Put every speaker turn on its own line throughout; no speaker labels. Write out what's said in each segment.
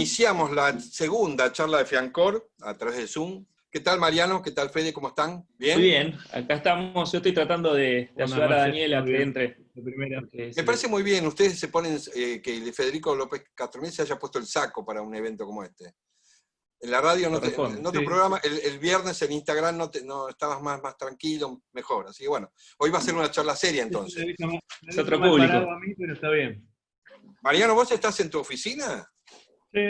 iniciamos la segunda charla de Fiancor a través de Zoom. ¿Qué tal, Mariano? ¿Qué tal, Fede? ¿Cómo están? ¿Bien?
Muy bien, acá estamos. Yo estoy tratando de ayudar a Daniel a que entre.
Me parece muy bien. Ustedes se ponen que Federico López Castromil se haya puesto el saco para un evento como este. En la radio, en otro programa, el viernes en Instagram no estabas más tranquilo, mejor. Así que bueno, hoy va a ser una charla seria entonces.
Es otro público.
A mí, pero está bien.
Mariano, ¿vos estás en tu oficina?
Sí.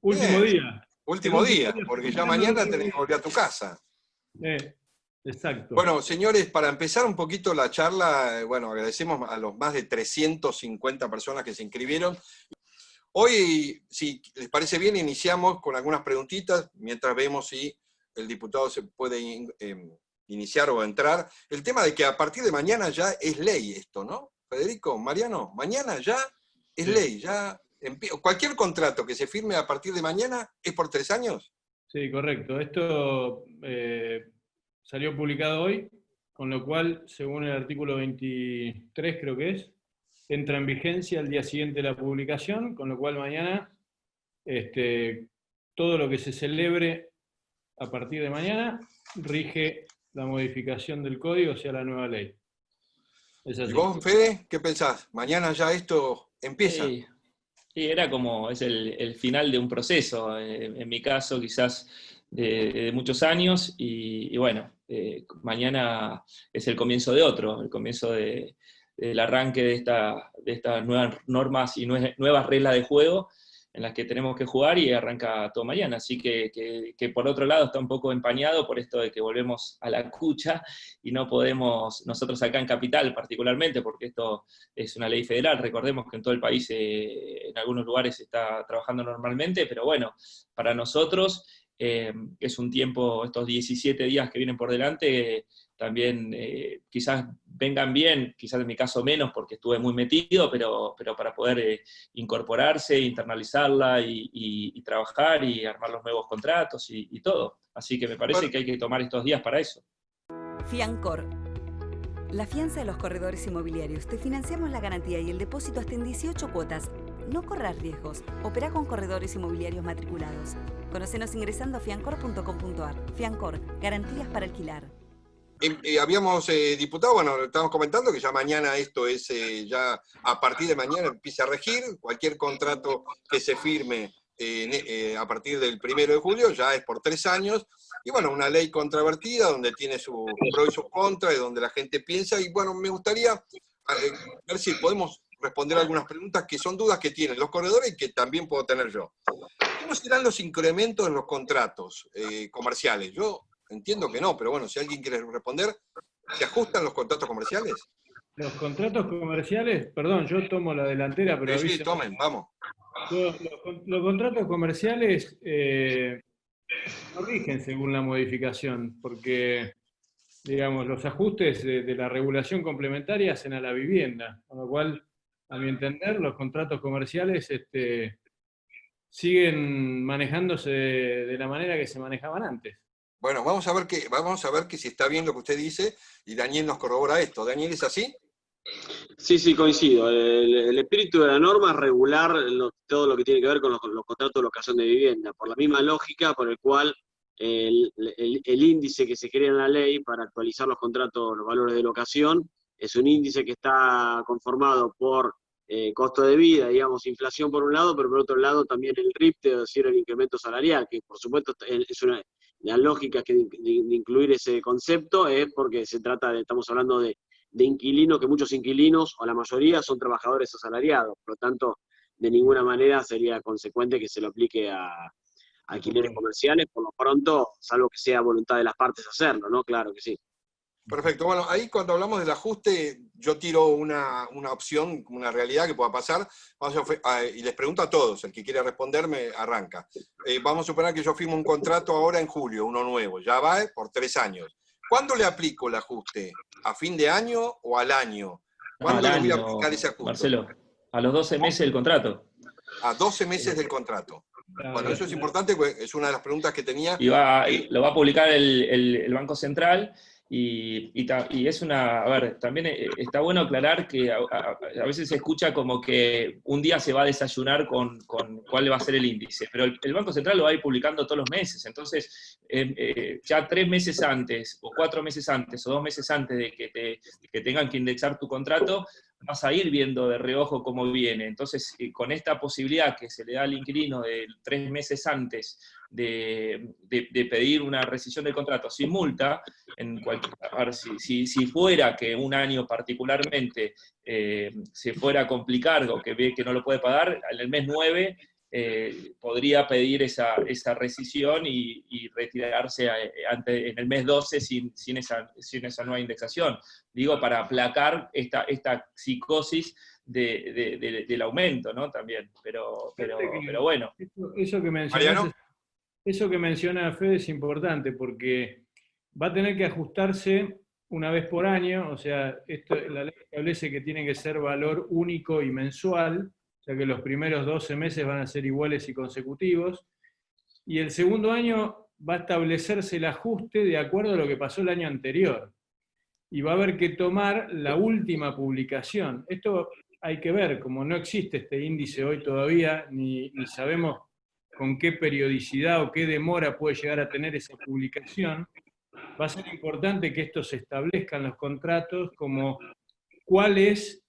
Último
Bien.
día.
Último día, porque ya mañana tenés que volver a tu casa.
Exacto.
Bueno, señores, para empezar un poquito la charla, bueno, agradecemos a los más de 350 personas que se inscribieron. Hoy, si les parece bien, iniciamos con algunas preguntitas, mientras vemos si el diputado se puede iniciar o entrar. El tema de que a partir de mañana ya es ley esto, ¿no? Federico, Mariano, mañana ya es ley, ya cualquier contrato que se firme a partir de mañana es por 3 años.
Sí, correcto. Esto salió publicado hoy, con lo cual, según el artículo 23, creo que es, entra en vigencia el día siguiente de la publicación, con lo cual mañana todo lo que se celebre a partir de mañana rige la modificación del código, o sea, la nueva ley.
¿Y vos, Fede, qué pensás? ¿Mañana ya esto empieza?
Sí, era como, es el final de un proceso, en mi caso quizás de muchos años, y bueno, mañana es el comienzo de otro, el comienzo del arranque de estas nuevas normas y nuevas reglas de juego en las que tenemos que jugar, y arranca todo mañana. Así que por otro lado está un poco empañado por esto de que volvemos a la cucha y no podemos, nosotros acá en Capital particularmente, porque esto es una ley federal, recordemos que en todo el país en algunos lugares se está trabajando normalmente, pero bueno, para nosotros es un tiempo, estos 17 días que vienen por delante, también quizás vengan bien, quizás en mi caso menos porque estuve muy metido, pero para poder incorporarse, internalizarla y trabajar y armar los nuevos contratos y todo. Así que me parece que hay que tomar estos días para eso.
Fiancor. La fianza de los corredores inmobiliarios. Te financiamos la garantía y el depósito hasta en 18 cuotas. No corras riesgos. Opera con corredores inmobiliarios matriculados. Conócenos ingresando a fiancor.com.ar. Fiancor, garantías para alquilar.
Habíamos, diputado, bueno, estamos comentando que ya mañana esto es, ya a partir de mañana empieza a regir, cualquier contrato que se firme a partir del 1 de julio ya es por 3 años, y bueno, una ley controvertida donde tiene sus pros y sus contras, y donde la gente piensa, y bueno, me gustaría ver si podemos responder algunas preguntas que son dudas que tienen los corredores y que también puedo tener yo. ¿Cómo serán los incrementos en los contratos comerciales? Yo entiendo que no, pero bueno, si alguien quiere responder, ¿se ajustan los contratos comerciales?
Los contratos comerciales, perdón, yo tomo la delantera, pero
sí, tomen, vamos.
Los contratos comerciales no rigen según la modificación, porque, digamos, los ajustes de la regulación complementaria hacen a la vivienda, con lo cual, a mi entender, los contratos comerciales siguen manejándose de la manera que se manejaban antes.
Bueno, vamos a ver que si está bien lo que usted dice, y Daniel nos corrobora esto. ¿Daniel, es así?
Sí, coincido. El espíritu de la norma es regular todo lo que tiene que ver con los contratos de locación de vivienda, por la misma lógica por el cual el índice que se crea en la ley para actualizar los contratos, los valores de locación, es un índice que está conformado por costo de vida, digamos, inflación por un lado, pero por otro lado también el RIPTE, es decir, el incremento salarial, que por supuesto es la lógica de incluir ese concepto es porque se trata estamos hablando de inquilinos, que muchos inquilinos, o la mayoría, son trabajadores asalariados, por lo tanto, de ninguna manera sería consecuente que se lo aplique a alquileres comerciales, por lo pronto, salvo que sea voluntad de las partes hacerlo, ¿no? Claro que sí.
Perfecto. Bueno, ahí cuando hablamos del ajuste, yo tiro una opción, una realidad que pueda pasar, y les pregunto a todos, el que quiera responderme, arranca. Vamos a suponer que yo firmo un contrato ahora en julio, uno nuevo, ya va por 3 años. ¿Cuándo le aplico el ajuste? ¿A fin de año o al año? ¿Cuándo le voy a aplicar ese ajuste?
Marcelo, a los 12 meses del contrato.
A 12 meses del contrato. Bueno, eso es importante, porque es una de las preguntas que tenía.
Lo va a publicar el Banco Central, Y es una, a ver, también está bueno aclarar que a veces se escucha como que un día se va a desayunar con cuál va a ser el índice, pero el Banco Central lo va a ir publicando todos los meses, entonces ya 3 meses antes, o 4 meses antes, o 2 meses antes de que tengan que indexar tu contrato, vas a ir viendo de reojo cómo viene. Entonces, con esta posibilidad que se le da al inquilino de 3 meses antes de pedir una rescisión del contrato sin multa, a ver, si fuera que un año particularmente se fuera a complicar o que ve que no lo puede pagar, en el mes 9 podría pedir esa rescisión y retirarse en el mes 12 sin esa nueva indexación. Digo, para aplacar esta psicosis del aumento, ¿no? También, pero bueno.
Eso que menciona Fede es importante, porque va a tener que ajustarse una vez por año, o sea, la ley establece que tiene que ser valor único y mensual, o sea que los primeros 12 meses van a ser iguales y consecutivos, y el segundo año va a establecerse el ajuste de acuerdo a lo que pasó el año anterior, y va a haber que tomar la última publicación. Esto hay que ver, como no existe este índice hoy todavía, ni sabemos con qué periodicidad o qué demora puede llegar a tener esa publicación, va a ser importante que esto se establezca en los contratos como cuál es,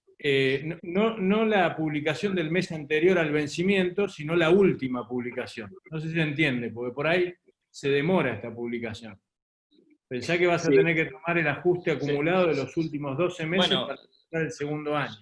no la publicación del mes anterior al vencimiento, sino la última publicación. No sé si se entiende, porque por ahí se demora esta publicación. Pensá que vas a tener que tomar el ajuste acumulado de los últimos 12 meses para empezar el segundo año.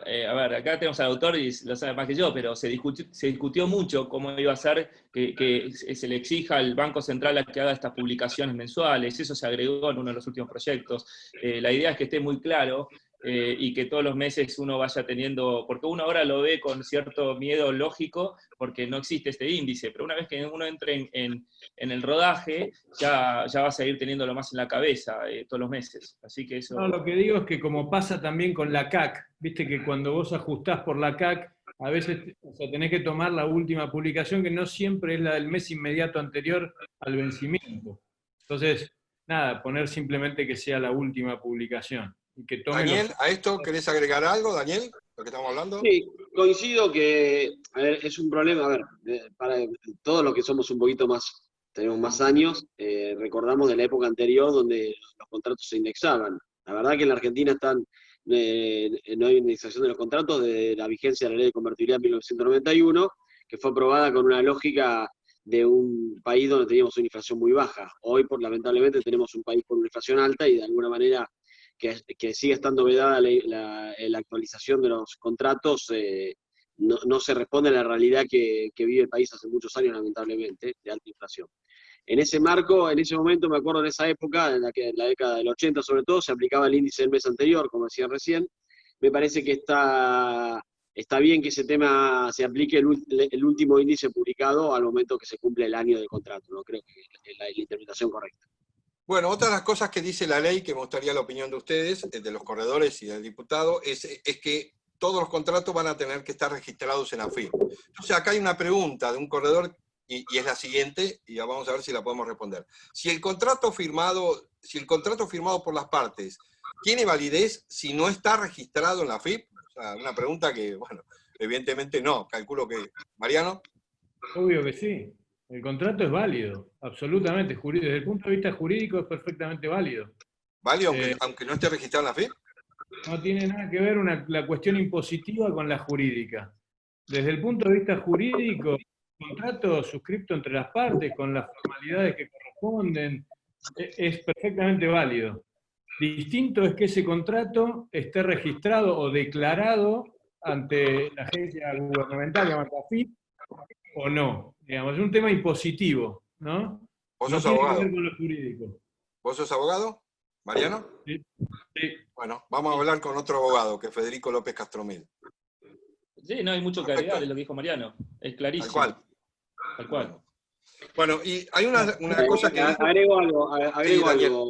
A ver, acá tenemos al autor y lo sabe más que yo, pero se discutió mucho cómo iba a ser que se le exija al Banco Central a que haga estas publicaciones mensuales. Eso se agregó en uno de los últimos proyectos. La idea es que esté muy claro y que todos los meses uno vaya teniendo, porque uno ahora lo ve con cierto miedo lógico, porque no existe este índice, pero una vez que uno entre en el rodaje, ya vas a ir teniéndolo más en la cabeza todos los meses. Así que eso...
No, lo que digo es que como pasa también con la CAC, viste que cuando vos ajustás por la CAC, a veces tenés que tomar la última publicación, que no siempre es la del mes inmediato anterior al vencimiento. Entonces, nada, poner simplemente que sea la última publicación. Y que
Daniel, ¿a esto querés agregar algo, Daniel? Lo que estamos hablando.
Sí, coincido que, a ver, es un problema, a ver, para todos los que somos un poquito más, tenemos más años, recordamos de la época anterior donde los contratos se indexaban. La verdad que en la Argentina no hay indexación de los contratos desde la vigencia de la ley de convertibilidad en 1991, que fue aprobada con una lógica de un país donde teníamos una inflación muy baja. Hoy, lamentablemente, tenemos un país con una inflación alta y de alguna manera que sigue estando vedada la actualización de los contratos, no se responde a la realidad que vive el país hace muchos años, lamentablemente, de alta inflación. En ese marco, en ese momento, me acuerdo en esa época, en la década del 80 sobre todo, se aplicaba el índice del mes anterior, como decía recién. Me parece que está bien que ese tema se aplique el último índice publicado al momento que se cumple el año del contrato, ¿no? Creo que es la interpretación correcta.
Bueno, otra de las cosas que dice la ley, que me gustaría la opinión de ustedes, de los corredores y del diputado, es que todos los contratos van a tener que estar registrados en AFIP. Entonces acá hay una pregunta de un corredor, y es la siguiente, y ya vamos a ver si la podemos responder. Si el contrato firmado por las partes tiene validez si no está registrado en la AFIP, o sea, una pregunta que, bueno, evidentemente no, calculo que... ¿Mariano?
Obvio que sí. El contrato es válido, absolutamente. Desde el punto de vista jurídico es perfectamente válido.
¿Válido aunque no esté registrado en la AFIP?
No tiene nada que ver la cuestión impositiva con la jurídica. Desde el punto de vista jurídico, el contrato suscripto entre las partes, con las formalidades que corresponden, es perfectamente válido. Distinto es que ese contrato esté registrado o declarado ante la agencia gubernamental, llamada AFIP, o no. Digamos, es un tema impositivo, ¿no?
¿Vos sos
tiene
abogado?
que ver con lo jurídico.
¿Vos sos abogado, Mariano?
Sí.
Bueno, vamos a hablar con otro abogado, que es Federico López Castromil.
Sí, no hay mucho que agregar de lo que dijo Mariano. Es clarísimo.
Tal cual. Bueno, y hay una cosa que...
Agrego algo,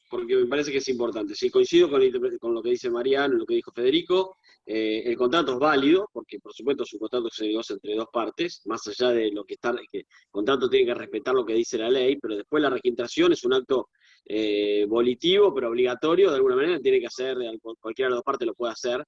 porque me parece que es importante. Sí, coincido con lo que dice Mariano, lo que dijo Federico. El contrato es válido, porque por supuesto es un contrato que se negocia entre dos partes, más allá de lo que el contrato tiene que respetar lo que dice la ley, pero después la registración es un acto volitivo, pero obligatorio, de alguna manera tiene que hacer, cualquiera de las dos partes lo puede hacer.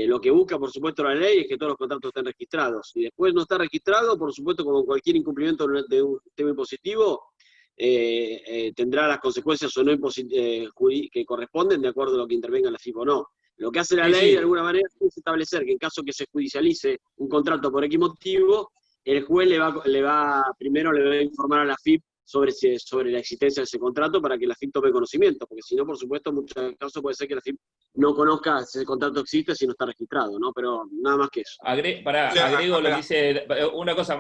Lo que busca, por supuesto, la ley es que todos los contratos estén registrados. Si después no está registrado, por supuesto, como cualquier incumplimiento de un tema impositivo, tendrá las consecuencias o no que corresponden de acuerdo a lo que intervenga la FIP o no. Lo que hace la ley, de alguna manera, es establecer que en caso que se judicialice un contrato por X motivo, el juez primero le va a informar a la FIP sobre la existencia de ese contrato para que la FIP tome conocimiento, porque si no, por supuesto, en muchos casos puede ser que la FIP no conozca si ese contrato existe si no está registrado, ¿no? Pero nada más que eso.
Agrego lo que dice, una cosa,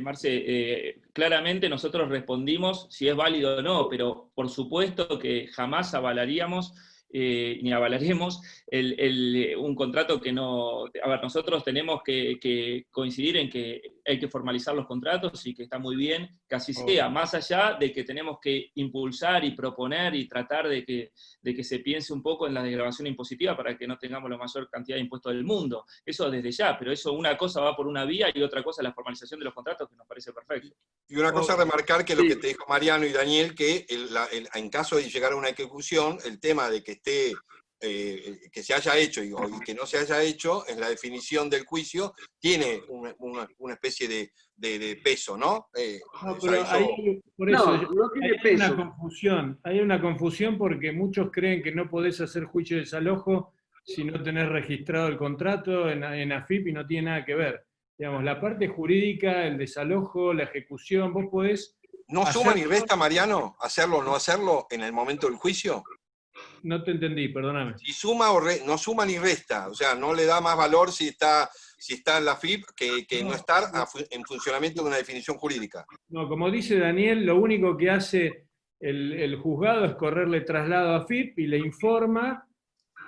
Marce, claramente nosotros respondimos si es válido o no, pero por supuesto que jamás avalaríamos ni avalaremos un contrato que no... A ver, nosotros tenemos que coincidir en que hay que formalizar los contratos y que está muy bien que así sea, más allá de que tenemos que impulsar y proponer y tratar de que se piense un poco en la desgravación impositiva para que no tengamos la mayor cantidad de impuestos del mundo. Eso desde ya, pero eso una cosa va por una vía y otra cosa es la formalización de los contratos, que nos parece perfecto.
Y una cosa a remarcar que lo que te dijo Mariano y Daniel, que en caso de llegar a una ejecución, el tema de que esté que se haya hecho y que no se haya hecho, en la definición del juicio, tiene una especie de peso, ¿no?
No, pero por eso,
no tiene peso.
Hay una confusión porque muchos creen que no podés hacer juicio de desalojo si no tenés registrado el contrato en AFIP y no tiene nada que ver. Digamos, la parte jurídica, el desalojo, la ejecución, vos podés...
¿No suma ni resta, Mariano, hacerlo o no hacerlo en el momento del juicio?
No te entendí, perdóname.
Si suma no suma ni resta, o sea, no le da más valor si está en la FIP que no estar en funcionamiento de una definición jurídica.
No, como dice Daniel, lo único que hace el juzgado es correrle traslado a FIP y le informa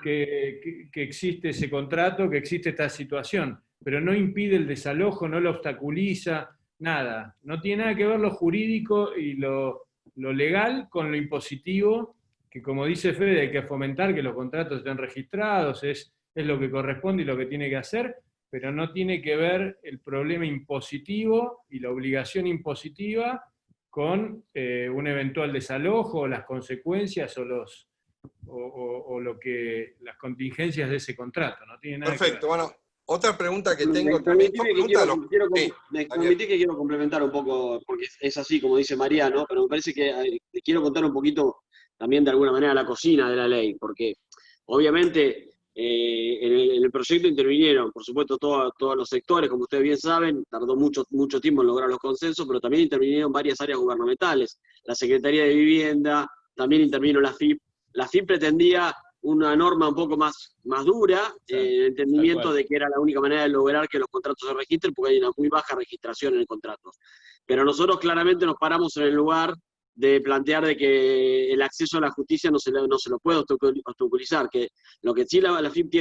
que existe ese contrato, que existe esta situación, pero no impide el desalojo, no lo obstaculiza, nada. No tiene nada que ver lo jurídico y lo legal con lo impositivo, que como dice Fede, hay que fomentar que los contratos estén registrados, es lo que corresponde y lo que tiene que hacer, pero no tiene que ver el problema impositivo y la obligación impositiva con un eventual desalojo, o las consecuencias o las contingencias de ese contrato. No tiene nada
Perfecto,
que ver.
bueno, otra pregunta que tengo
Me
también.
permití que quiero complementar un poco, porque es así como dice Mariano, pero me parece que quiero contar un poquito también de alguna manera la cocina de la ley, porque obviamente en el proyecto intervinieron, por supuesto, todos los sectores, como ustedes bien saben, tardó mucho tiempo en lograr los consensos, pero también intervinieron varias áreas gubernamentales, la Secretaría de Vivienda, también intervino la FIP. La FIP pretendía una norma un poco más dura, el entendimiento de que era la única manera de lograr que los contratos se registren, porque hay una muy baja registración en el contrato. Pero nosotros claramente nos paramos en el lugar de plantear de que el acceso a la justicia no se lo puede obstaculizar, que lo que sí la FIP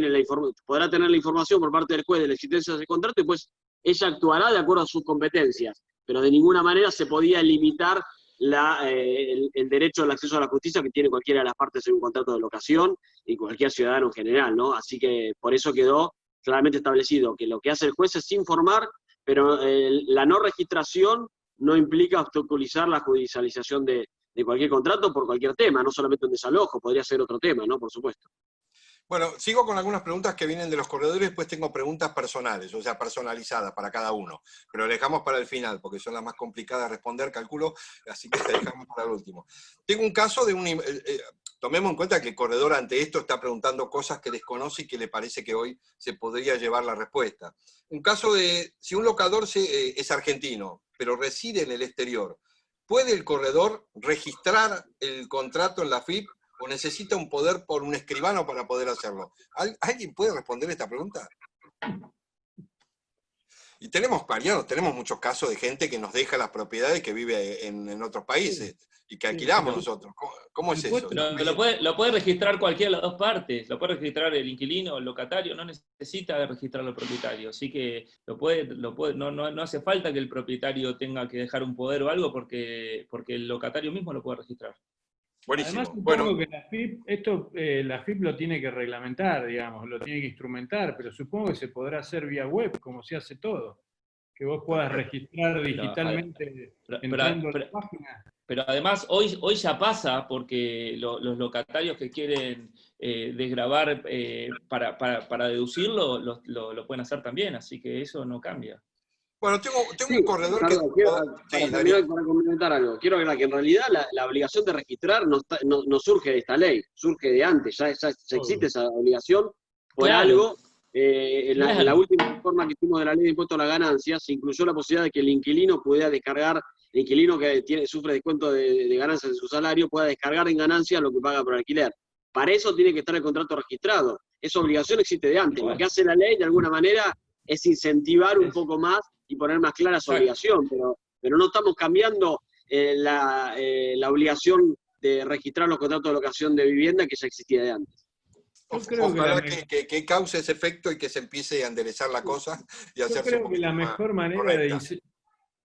podrá tener la información por parte del juez de la existencia de ese contrato y pues ella actuará de acuerdo a sus competencias, pero de ninguna manera se podía limitar el derecho al acceso a la justicia que tiene cualquiera de las partes en un contrato de locación y cualquier ciudadano en general, ¿no? Así que por eso quedó claramente establecido que lo que hace el juez es informar, pero la no registración no implica obstaculizar la judicialización de cualquier contrato por cualquier tema, no solamente un desalojo, podría ser otro tema, ¿no? Por supuesto.
Bueno, sigo con algunas preguntas que vienen de los corredores, después tengo preguntas personales, o sea, personalizadas para cada uno, pero las dejamos para el final, porque son las más complicadas de responder, calculo, así que las dejamos para el último. Tengo un caso de tomemos en cuenta que el corredor ante esto está preguntando cosas que desconoce y que le parece que hoy se podría llevar la respuesta. Un caso de, si un locador es argentino, pero reside en el exterior, ¿puede el corredor registrar el contrato en la FIP o necesita un poder por un escribano para poder hacerlo? ¿Alguien puede responder esta pregunta? Y tenemos muchos casos de gente que nos deja las propiedades que vive en otros países y que alquilamos nosotros. ¿Cómo es eso?
Lo puede registrar cualquiera de las dos partes, lo puede registrar el inquilino o el locatario, no necesita registrarlo el propietario, así que no hace falta que el propietario tenga que dejar un poder o algo porque el locatario mismo lo puede registrar.
Buenísimo.
Además, supongo que la FIP lo tiene que reglamentar, digamos, lo tiene que instrumentar, pero supongo que se podrá hacer vía web, como se hace todo. Que vos puedas registrar digitalmente entrando a la página.
Pero además, hoy ya pasa, porque los locatarios que quieren desgravar para deducirlo, lo pueden hacer también, así que eso no cambia.
Bueno, tengo
Sí,
un corredor que...
Ricardo,
Sí,
para
Daniel.
terminar, para complementar algo, quiero aclarar que en realidad la obligación de registrar no surge de esta ley, surge de antes, ya existe esa obligación por
Claro.
algo. En la
Claro.
última reforma que hicimos de la ley de impuesto a la ganancia, se incluyó la posibilidad de que el inquilino pudiera descargar, el inquilino que sufre descuento de ganancias de su salario, pueda descargar en ganancias lo que paga por alquiler. Para eso tiene que estar el contrato registrado. Esa obligación existe de antes. Lo que hace la ley, de alguna manera, es incentivar un poco más y poner más clara esa obligación, pero no estamos cambiando la obligación de registrar los contratos de locación de vivienda que ya existía de antes.
Ojalá que cause ese efecto y que se empiece a enderezar la cosa y hacerse un poquito más correcta.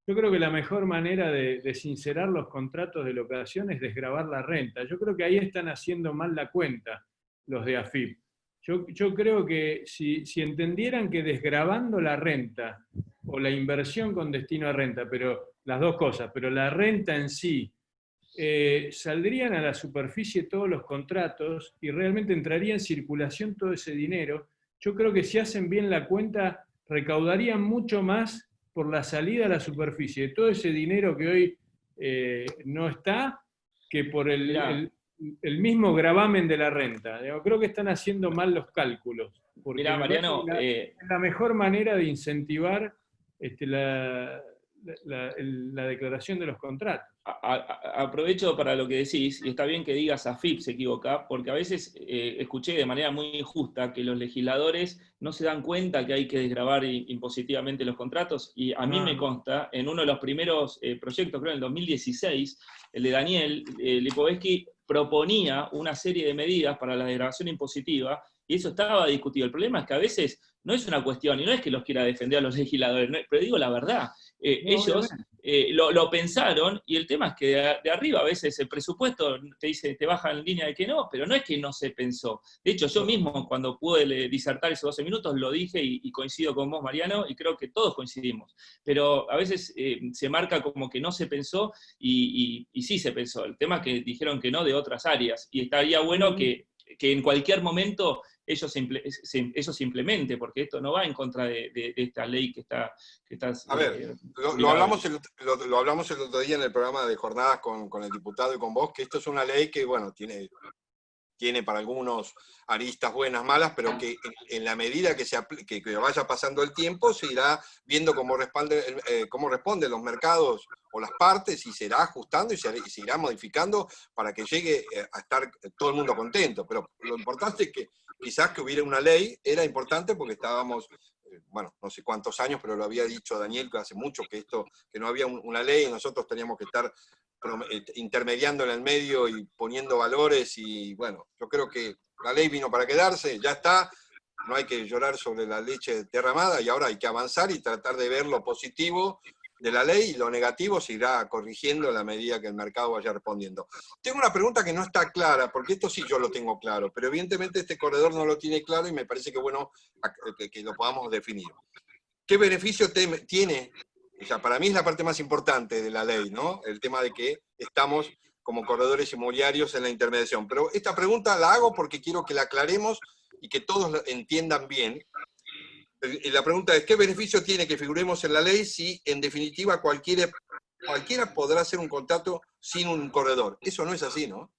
Yo creo que la mejor manera de sincerar los contratos de locación es desgravar la renta. Yo creo que ahí están haciendo mal la cuenta los de AFIP. Yo creo que si entendieran que desgravando la renta o la inversión con destino a renta, pero las dos cosas, pero la renta en sí, saldrían a la superficie todos los contratos y realmente entraría en circulación todo ese dinero, yo creo que si hacen bien la cuenta, recaudarían mucho más por la salida a la superficie de todo ese dinero que hoy no está, que por el mismo gravamen de la renta. Creo que están haciendo mal los cálculos. Porque
Mirá, Mariano,
es la mejor manera de incentivar la declaración de los contratos.
Aprovecho para lo que decís, y está bien que digas AFIP se equivoca, porque a veces escuché de manera muy injusta que los legisladores no se dan cuenta que hay que desgravar impositivamente los contratos, y a mí me consta, en uno de los primeros proyectos, creo en el 2016, el de Daniel Lipovetsky proponía una serie de medidas para la desgravación impositiva, y eso estaba discutido. El problema es que a veces no es una cuestión, y no es que los quiera defender a los legisladores, pero digo la verdad, ellos lo pensaron, y el tema es que de arriba a veces el presupuesto te dice, te baja en línea de que no, pero no es que no se pensó. De hecho, yo mismo cuando pude disertar esos 12 minutos lo dije y coincido con vos, Mariano, y creo que todos coincidimos. Pero a veces se marca como que no se pensó y sí se pensó. El tema es que dijeron que no de otras áreas, y estaría bueno que en cualquier momento eso se implemente, porque esto no va en contra de esta ley que está
a ver, lo hablamos el otro día en el programa de jornadas con el diputado y con vos, que esto es una ley que, bueno, tiene para algunos aristas buenas, malas, pero que en la medida que vaya pasando el tiempo se irá viendo cómo responden los mercados o las partes, y se irá ajustando y se irá modificando para que llegue a estar todo el mundo contento. Pero lo importante es que quizás que hubiera una ley, era importante porque estábamos, bueno, no sé cuántos años, pero lo había dicho Daniel que hace mucho que no había una ley, y nosotros teníamos que estar intermediando en el medio y poniendo valores, y bueno, yo creo que la ley vino para quedarse, ya está, no hay que llorar sobre la leche derramada, y ahora hay que avanzar y tratar de ver lo positivo de la ley, y lo negativo se irá corrigiendo a la medida que el mercado vaya respondiendo. Tengo una pregunta que no está clara, porque esto sí yo lo tengo claro, pero evidentemente este corredor no lo tiene claro, y me parece que es bueno que lo podamos definir. ¿Qué beneficio tiene? O sea, para mí es la parte más importante de la ley, ¿no? El tema de que estamos como corredores inmobiliarios en la intermediación. Pero esta pregunta la hago porque quiero que la aclaremos y que todos la entiendan bien. Y la pregunta es, ¿qué beneficio tiene que figuremos en la ley si, en definitiva, cualquiera podrá hacer un contrato sin un corredor? Eso no es así, ¿no?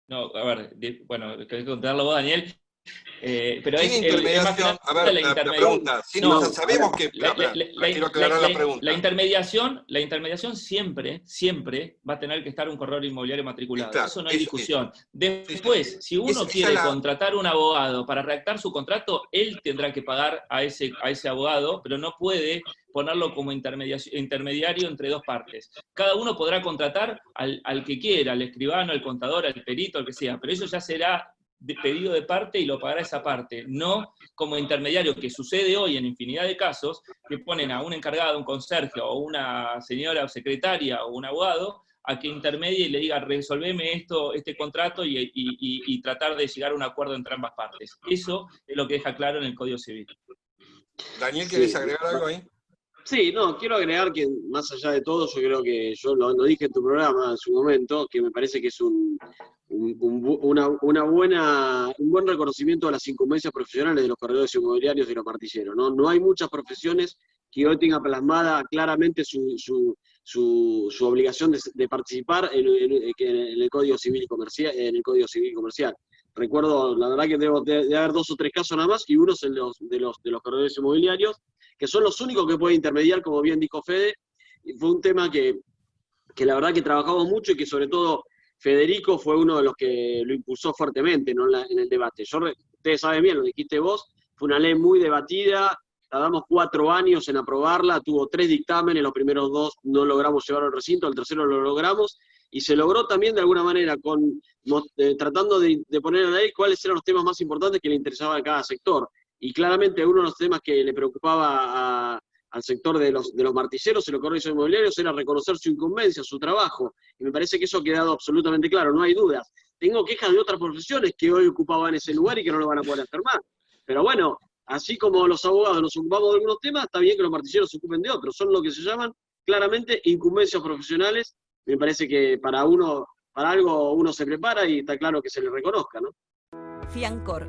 No, a ver, bueno, querés contarlo vos, Daniel. Pero
sin intermediación, a ver, la pregunta, sabemos que... quiero aclarar la pregunta.
La intermediación siempre va a tener que estar un corredor inmobiliario matriculado. Claro, eso no hay discusión. Después, si uno quiere contratar un abogado para redactar su contrato, él tendrá que pagar a ese abogado, pero no puede ponerlo como intermediario entre dos partes. Cada uno podrá contratar al que quiera, al escribano, al contador, al perito, al que sea, pero eso ya será pedido de parte y lo pagará esa parte, no como intermediario, que sucede hoy en infinidad de casos, que ponen a un encargado, un conserje, o una señora secretaria, o un abogado, a que intermedie y le diga, resolveme este contrato y tratar de llegar a un acuerdo entre ambas partes. Eso es lo que deja claro en el Código Civil.
Daniel, ¿quieres agregar algo ahí?
Sí, no, quiero agregar que más allá de todo, yo creo que yo lo dije en tu programa en su momento, que me parece que es un buen reconocimiento de las incumbencias profesionales de los corredores inmobiliarios y los martilleros, ¿no? No hay muchas profesiones que hoy tengan plasmada claramente su obligación de participar en el Código Civil y Comercial, Recuerdo, la verdad que de haber 2 o 3 casos nada más, y uno es de los corredores inmobiliarios, que son los únicos que pueden intermediar, como bien dijo Fede, y fue un tema que la verdad que trabajamos mucho y que sobre todo Federico fue uno de los que lo impulsó fuertemente, ¿no? en el debate. Ustedes saben bien, lo dijiste vos, fue una ley muy debatida, tardamos 4 años en aprobarla, tuvo 3 dictámenes, los primeros 2 no logramos llevarlo al recinto, el tercero lo logramos, y se logró también de alguna manera tratando de poner en la ley cuáles eran los temas más importantes que le interesaban a cada sector. Y claramente uno de los temas que le preocupaba al sector de los martilleros y los corredores inmobiliarios era reconocer su incumbencia, su trabajo. Y me parece que eso ha quedado absolutamente claro, no hay dudas. Tengo quejas de otras profesiones que hoy ocupaban ese lugar y que no lo van a poder hacer más. Pero bueno, así como los abogados nos ocupamos de algunos temas, está bien que los martilleros se ocupen de otros. Son lo que se llaman claramente incumbencias profesionales. Me parece que para algo uno se prepara y está claro que se le reconozca, ¿no?
Fiancor.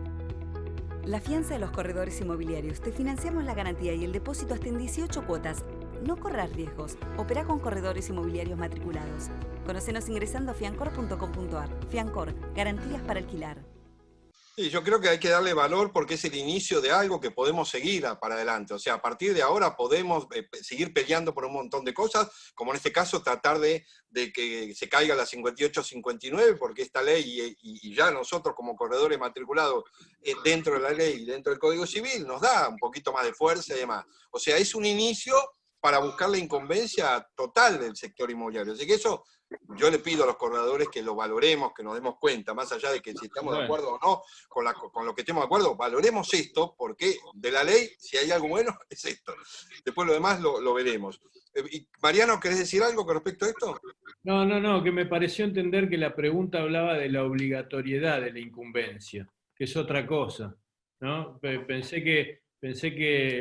La fianza de los corredores inmobiliarios. Te financiamos la garantía y el depósito hasta en 18 cuotas. No corras riesgos. Opera con corredores inmobiliarios matriculados. Conocenos ingresando a fiancor.com.ar. Fiancor, garantías para alquilar.
Sí, yo creo que hay que darle valor porque es el inicio de algo que podemos seguir para adelante. O sea, a partir de ahora podemos seguir peleando por un montón de cosas, como en este caso tratar de que se caiga la 58-59, porque esta ley y ya nosotros como corredores matriculados dentro de la ley y dentro del Código Civil nos da un poquito más de fuerza y demás. O sea, es un inicio para buscar la incumbencia total del sector inmobiliario. Así que eso yo le pido a los corredores que lo valoremos, que nos demos cuenta, más allá de que si estamos de acuerdo o no con lo que estemos de acuerdo, valoremos esto, porque de la ley, si hay algo bueno, es esto. Después lo demás lo veremos. Y Mariano, ¿querés decir algo con respecto a esto?
No, que me pareció entender que la pregunta hablaba de la obligatoriedad de la incumbencia, que es otra cosa, ¿no? Pensé que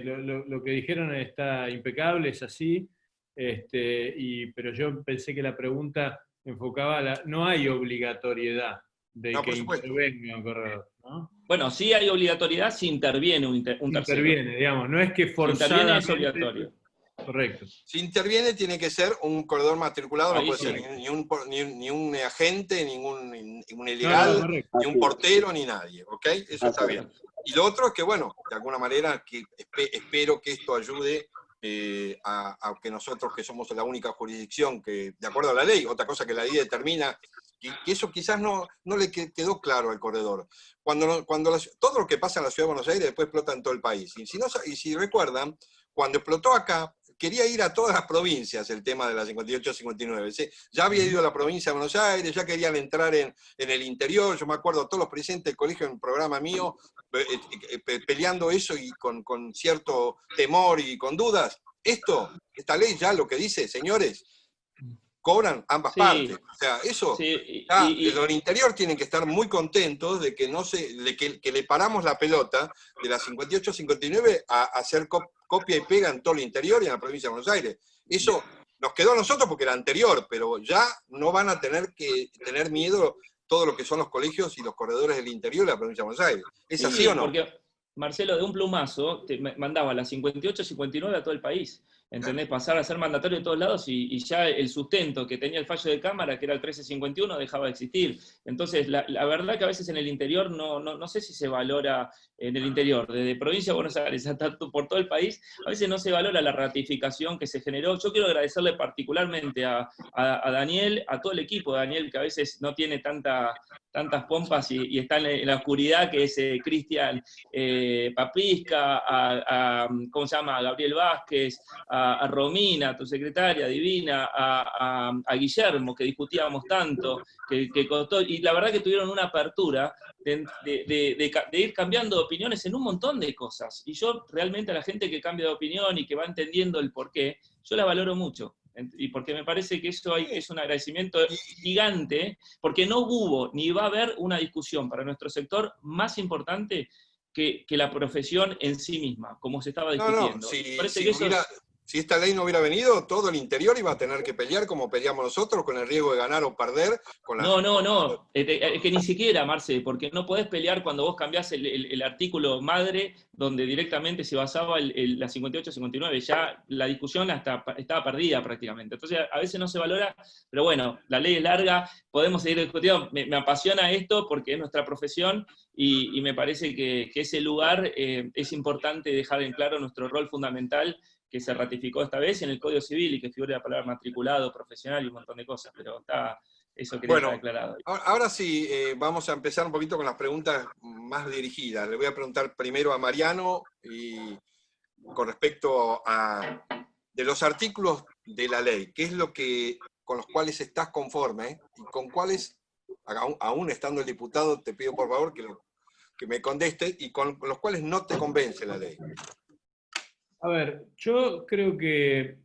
lo que dijeron está impecable, es así, pero yo pensé que la pregunta enfocaba no hay obligatoriedad de que intervenga un corredor, ¿no?
Bueno, sí hay obligatoriedad si interviene un tercero.
Interviene, digamos, no es que forzadamente...
Si interviene es obligatorio.
Correcto.
Si interviene tiene que ser un corredor matriculado, no puede ser ni un agente, ni un ilegal, ni un portero, ni nadie, ¿ok? Eso está bien. Y lo otro es que, bueno, de alguna manera espero que esto ayude a que nosotros, que somos la única jurisdicción que, de acuerdo a la ley, otra cosa que la ley determina, que eso quizás no le quedó claro al corredor. Todo lo que pasa en la Ciudad de Buenos Aires después explota en todo el país. Y si recuerdan, cuando explotó acá, quería ir a todas las provincias el tema de la 58-59. ¿Sí? Ya había ido a la provincia de Buenos Aires, ya querían entrar en el interior. Yo me acuerdo todos los presidentes del colegio en un programa mío peleando eso y con cierto temor y con dudas. Esta ley ya lo que dice, señores, cobran ambas partes. O sea, eso, los del interior tienen que estar muy contentos de que que le paramos la pelota de la 58-59 a hacer copia y pega en todo el interior y en la provincia de Buenos Aires. Eso nos quedó a nosotros porque era anterior, pero ya no van a tener que tener miedo todo lo que son los colegios y los corredores del interior de la provincia de Buenos Aires. ¿Es así o no?
Porque, Marcelo, de un plumazo, te mandaba la 58-59 a todo el país. ¿Entendés? Pasar a ser mandatario de todos lados y ya el sustento que tenía el fallo de Cámara, que era el 1351, dejaba de existir. Entonces, la verdad que a veces en el interior, no sé si se valora en el interior, desde provincia de Buenos Aires hasta por todo el país, a veces no se valora la ratificación que se generó. Yo quiero agradecerle particularmente a Daniel, a todo el equipo de Daniel, que a veces no tiene tantas pompas y está en la oscuridad, que es Cristian Papisca, ¿cómo se llama? A Gabriel Vázquez, a Romina, tu secretaria divina, a Guillermo, que discutíamos tanto, que costó, y la verdad que tuvieron una apertura de ir cambiando de opiniones en un montón de cosas. Y yo realmente a la gente que cambia de opinión y que va entendiendo el porqué, yo la valoro mucho. Y porque me parece que eso es un agradecimiento gigante, porque no hubo ni va a haber una discusión para nuestro sector más importante que la profesión en sí misma, como se estaba discutiendo.
Si Si esta ley no hubiera venido, todo el interior iba a tener que pelear como peleamos nosotros, con el riesgo de ganar o perder.
No. Es que ni siquiera, Marce, porque no podés pelear cuando vos cambiás el artículo madre, donde directamente se basaba la 58-59. Ya la discusión estaba perdida prácticamente. Entonces, a veces no se valora, pero bueno, la ley es larga, podemos seguir discutiendo. Me apasiona esto porque es nuestra profesión y me parece que ese lugar es importante dejar en claro nuestro rol fundamental que se ratificó esta vez en el Código Civil y que figura la palabra matriculado, profesional y un montón de cosas, pero eso quería estar declarado.
Ahora sí, vamos a empezar un poquito con las preguntas más dirigidas. Le voy a preguntar primero a Mariano y con respecto a de los artículos de la ley, ¿qué es lo que con los cuales estás conforme y con cuáles, aún estando el diputado, te pido por favor que me conteste, y con los cuales no te convence la ley?
A ver, yo creo que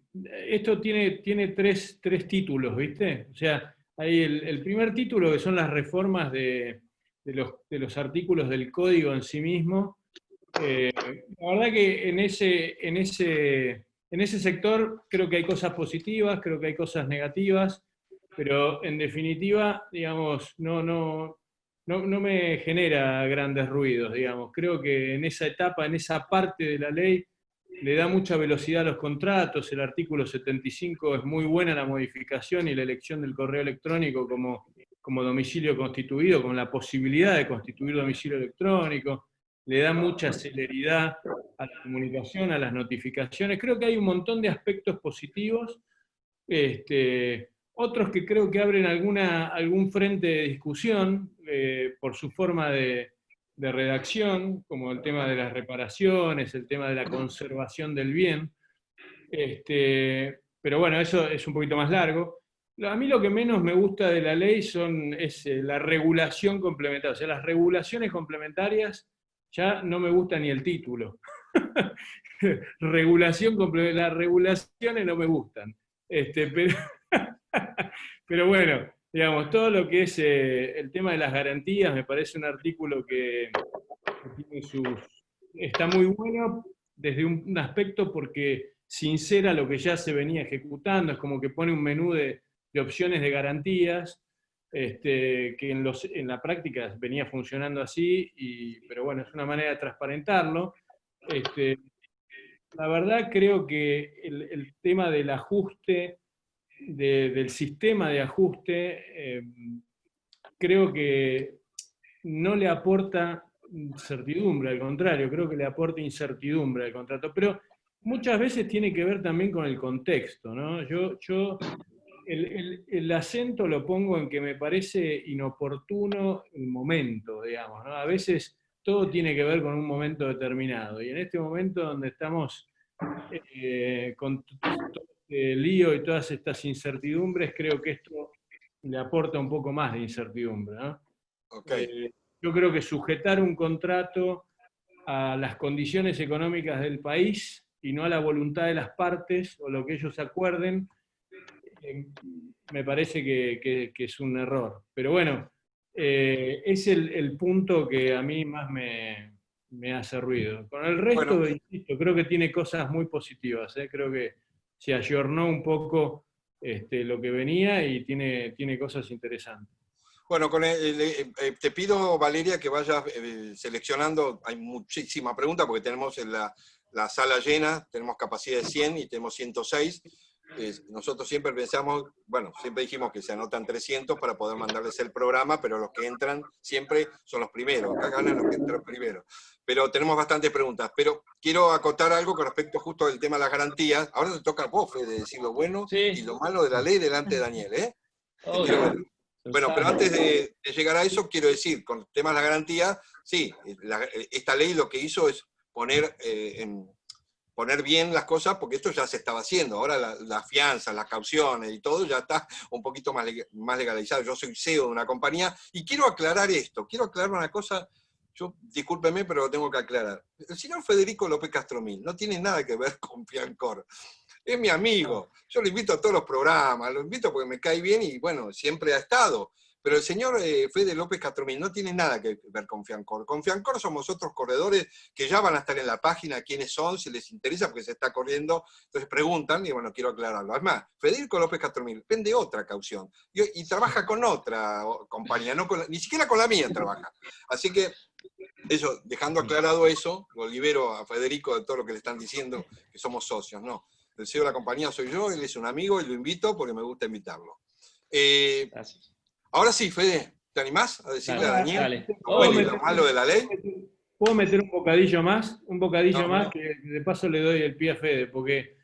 esto tiene tres títulos, ¿viste? O sea, hay el primer título, que son las reformas de los artículos del código en sí mismo. La verdad que en ese sector creo que hay cosas positivas, creo que hay cosas negativas, pero en definitiva, digamos, no me genera grandes ruidos, digamos. Creo que en esa etapa, en esa parte de la ley, le da mucha velocidad a los contratos. El artículo 75 es muy buena la modificación y la elección del correo electrónico como domicilio constituido, con la posibilidad de constituir domicilio electrónico. Le da mucha celeridad a la comunicación, a las notificaciones. Creo que hay un montón de aspectos positivos. Otros que creo que abren algún frente de discusión por su forma de redacción, como el tema de las reparaciones, el tema de la conservación del bien. Pero bueno, eso es un poquito más largo. A mí lo que menos me gusta de la ley es la regulación complementaria. O sea, las regulaciones complementarias ya no me gusta ni el título. Las regulaciones no me gustan. Pero bueno, digamos, todo lo que es el tema de las garantías me parece un artículo que está muy bueno desde un aspecto porque sincera lo que ya se venía ejecutando, es como que pone un menú de opciones de garantías, que en la práctica venía funcionando así, pero bueno, es una manera de transparentarlo. La verdad creo que el tema del ajuste, del sistema de ajuste, creo que no le aporta certidumbre, al contrario, creo que le aporta incertidumbre al contrato, pero muchas veces tiene que ver también con el contexto, ¿no? Yo el acento lo pongo en que me parece inoportuno el momento, digamos, ¿no? A veces todo tiene que ver con un momento determinado, y en este momento donde estamos con todo este lío y todas estas incertidumbres, creo que esto le aporta un poco más de incertidumbre, ¿no?
Okay.
Yo creo que sujetar un contrato a las condiciones económicas del país y no a la voluntad de las partes o lo que ellos acuerden, me parece que es un error. Pero bueno, es el punto que a mí más me hace ruido. Con el resto, bueno, insisto, creo que tiene cosas muy positivas. Creo que se ayornó un poco lo que venía y tiene cosas interesantes.
Bueno, te pido, Valeria, que vayas seleccionando. Hay muchísimas preguntas porque tenemos en la sala llena, tenemos capacidad de 100 y tenemos 106. Nosotros siempre pensamos, bueno, siempre dijimos que se anotan 300 para poder mandarles el programa, pero los que entran siempre son los primeros. Acá ganan los que entran primero. Pero tenemos bastantes preguntas. Pero quiero acotar algo con respecto justo al tema de las garantías. Ahora te toca a vos, Fede, decir lo bueno y lo malo de la ley delante de Daniel, ¿eh? Bueno, pero antes de llegar a eso, quiero decir, con el tema de la garantía, sí, esta ley lo que hizo es poner bien las cosas, porque esto ya se estaba haciendo. Ahora las fianzas, las cauciones y todo ya está un poquito más legalizado. Yo soy CEO de una compañía y quiero aclarar esto, quiero aclarar una cosa. Discúlpeme, pero lo tengo que aclarar. El señor Federico López Castromil no tiene nada que ver con Fiancor. Es mi amigo. Yo lo invito a todos los programas, lo invito porque me cae bien y bueno, siempre ha estado. pero el señor Fede López Catromil no tiene nada que ver con Fiancor. Con Fiancor somos otros corredores que ya van a estar en la página, quiénes son, si les interesa, porque se está corriendo, entonces preguntan, y bueno, quiero aclararlo. Además, Federico López Catromil vende otra caución, y trabaja con otra compañía, ni siquiera con la mía trabaja. Así que, eso, dejando aclarado eso, lo libero a Federico de todo lo que le están diciendo, que somos socios, no. El CEO de la compañía soy yo, él es un amigo y lo invito porque me gusta invitarlo.
Gracias.
Ahora sí, Fede, ¿te animás a decirle a Daniel
Dale.
lo bueno y lo malo de la ley?
¿Puedo meter un bocadillo más? Un bocadillo
No,
más
no.
que de paso le doy el pie a Fede, porque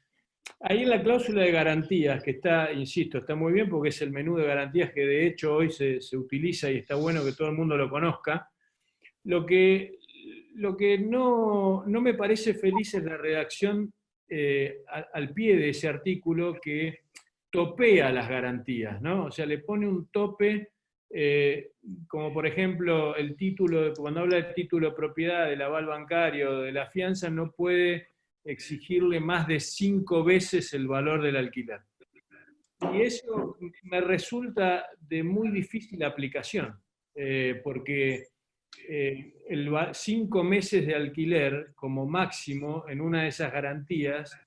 ahí en la cláusula de garantías, que está, insisto, está muy bien porque es el menú de garantías que de hecho hoy se utiliza y está bueno que todo el mundo lo conozca. Lo que no me parece feliz es la redacción al pie de ese artículo que topea las garantías, ¿no? O sea, le pone un tope, como por ejemplo el título, cuando habla del título de propiedad, del aval bancario, de la fianza, no puede exigirle más de 5 veces el valor del alquiler. Y eso me resulta de muy difícil aplicación, porque 5 meses de alquiler como máximo en una de esas garantías,